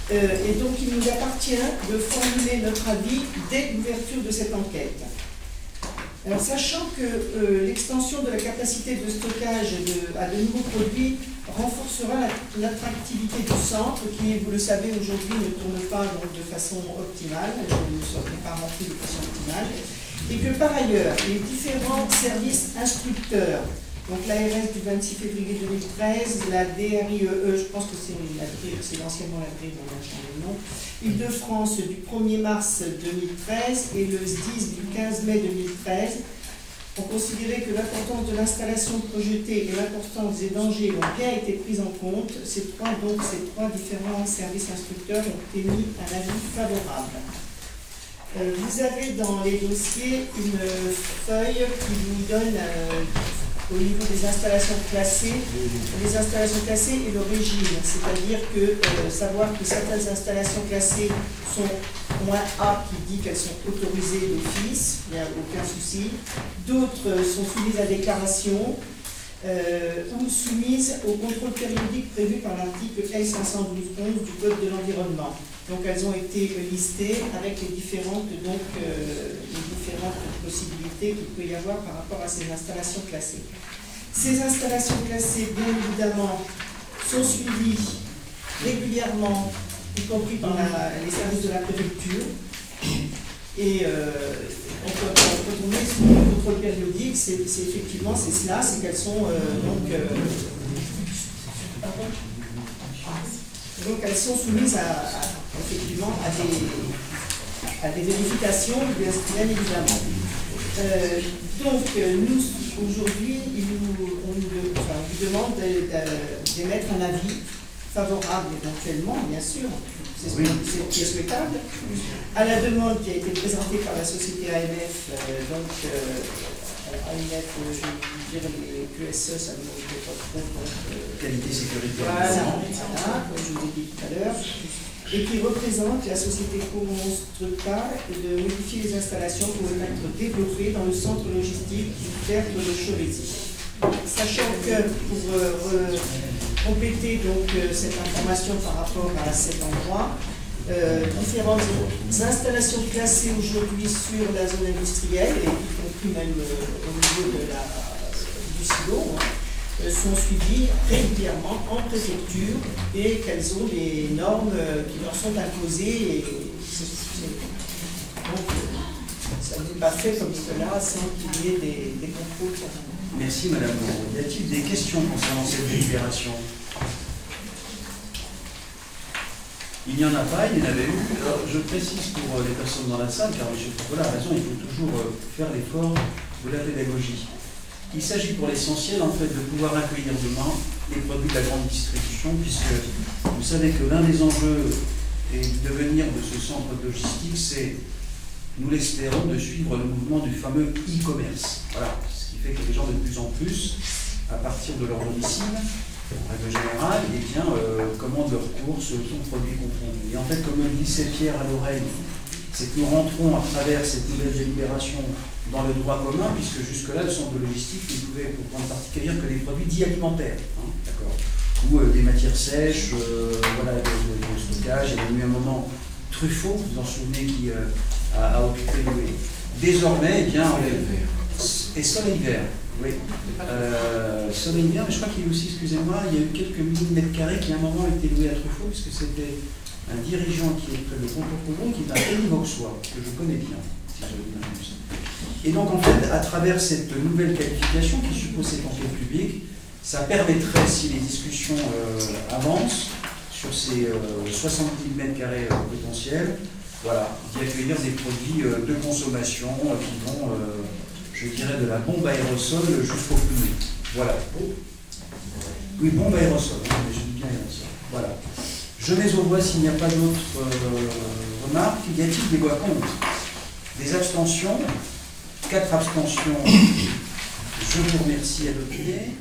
Et donc il nous appartient de formuler notre avis dès l'ouverture de cette enquête. Alors sachant que l'extension de la capacité de stockage à de nouveaux produits renforcera l'attractivité du centre qui, vous le savez, aujourd'hui ne tourne pas donc, de façon optimale, ne serait pas rempli de façon optimale, et que par ailleurs les différents services instructeurs, donc l'ARS du 26 février 2013, la DRIEE, je pense que c'est anciennement la DRIE, on a changé de nom, Île-de-France du 1er mars 2013 et le SDIS du 15 mai 2013, ont considéré que l'importance de l'installation projetée et l'importance des dangers ont bien été prises en compte. Ces trois différents services instructeurs ont émis un avis favorable. Vous avez dans les dossiers une feuille qui vous donne au niveau des installations classées, les installations classées et le régime, c'est-à-dire que savoir que certaines installations classées sont -A qui dit qu'elles sont autorisées d'office, il n'y a aucun souci, d'autres sont soumises à déclaration ou soumises au contrôle périodique prévu par l'article L512-11 du Code de l'environnement. Donc elles ont été listées avec les différentes possibilités qu'il peut y avoir par rapport à ces installations classées. Ces installations classées, bien évidemment, sont suivies régulièrement, y compris par les services de la préfecture. Et quand on met sur le contrôle périodique, c'est effectivement cela, c'est qu'elles sont donc elles sont soumises effectivement à des vérifications, bien évidemment. Donc, nous, aujourd'hui, on nous demande d'émettre un avis favorable éventuellement, bien sûr, c'est ce qui est souhaitable, à la demande qui a été présentée par la société AMF, AMF, je veux dire les QSE, ça ne me fait pas trop, Qualité, sécurité. Voilà, comme je vous ai dit tout à l'heure, et qui représente la société Constructa de modifier les installations pour être développées dans le centre logistique du tertre de Chorizy. Sachant que pour compléter donc cette information par rapport à cet endroit, différentes installations classées aujourd'hui sur la zone industrielle, et y compris même au niveau du silo, sont suivies régulièrement en préfecture et qu'elles ont les normes qui leur sont imposées. Donc, ça n'est pas fait comme cela sans qu'il y ait des contrôles. Merci Madame Moreau. Y a-t-il des questions concernant cette délibération? Il n'y en a pas, il y en avait eu. Alors, je précise pour les personnes dans la salle, car M. Foucault a raison, il faut toujours faire l'effort de la pédagogie. Il s'agit pour l'essentiel, en fait, de pouvoir accueillir demain les produits de la grande distribution, puisque vous savez que l'un des enjeux et du devenir de ce centre logistique, c'est, nous l'espérons, de suivre le mouvement du fameux e-commerce. Voilà, ce qui fait que les gens de plus en plus, à partir de leur domicile, en règle générale, eh bien, commandent leurs courses, tout produit confondu. Et en fait, comme le glissait Pierre à l'oreille, c'est que nous rentrons à travers cette nouvelle délibération dans le droit commun, puisque jusque-là, le centre de logistique ne pouvait prendre partie qu'à dire que des produits dits alimentaires, hein, d'accord, ou des matières sèches, voilà, de stockage. Il y a eu un moment Truffaut, vous vous en souvenez, qui a occupé le. Désormais, eh bien, et Soleil Vert. Oui, Soleil Vert, mais je crois qu'il y a aussi, excusez-moi, il y a eu quelques millimètres carrés qui à un moment étaient loués à Truffaut, puisque c'était un dirigeant qui est près de Pontopourou, qui est un Elie Vauxois, que je connais bien, si je veux bien plus. Et donc en fait, à travers cette nouvelle qualification qui suppose cette enquête publique, ça permettrait, si les discussions avancent sur ces 60 000 m² potentiels, voilà, d'y accueillir des produits de consommation qui vont, je dirais, de la bombe aérosol jusqu'au pneu. Voilà. Oui, bombe aérosol, hein, mais je dis bien aérosol. Voilà. Je mets aux voix s'il n'y a pas d'autres remarques. Y a-t-il des voix contre? Des abstentions? 4 abstentions. Je vous remercie, adopté.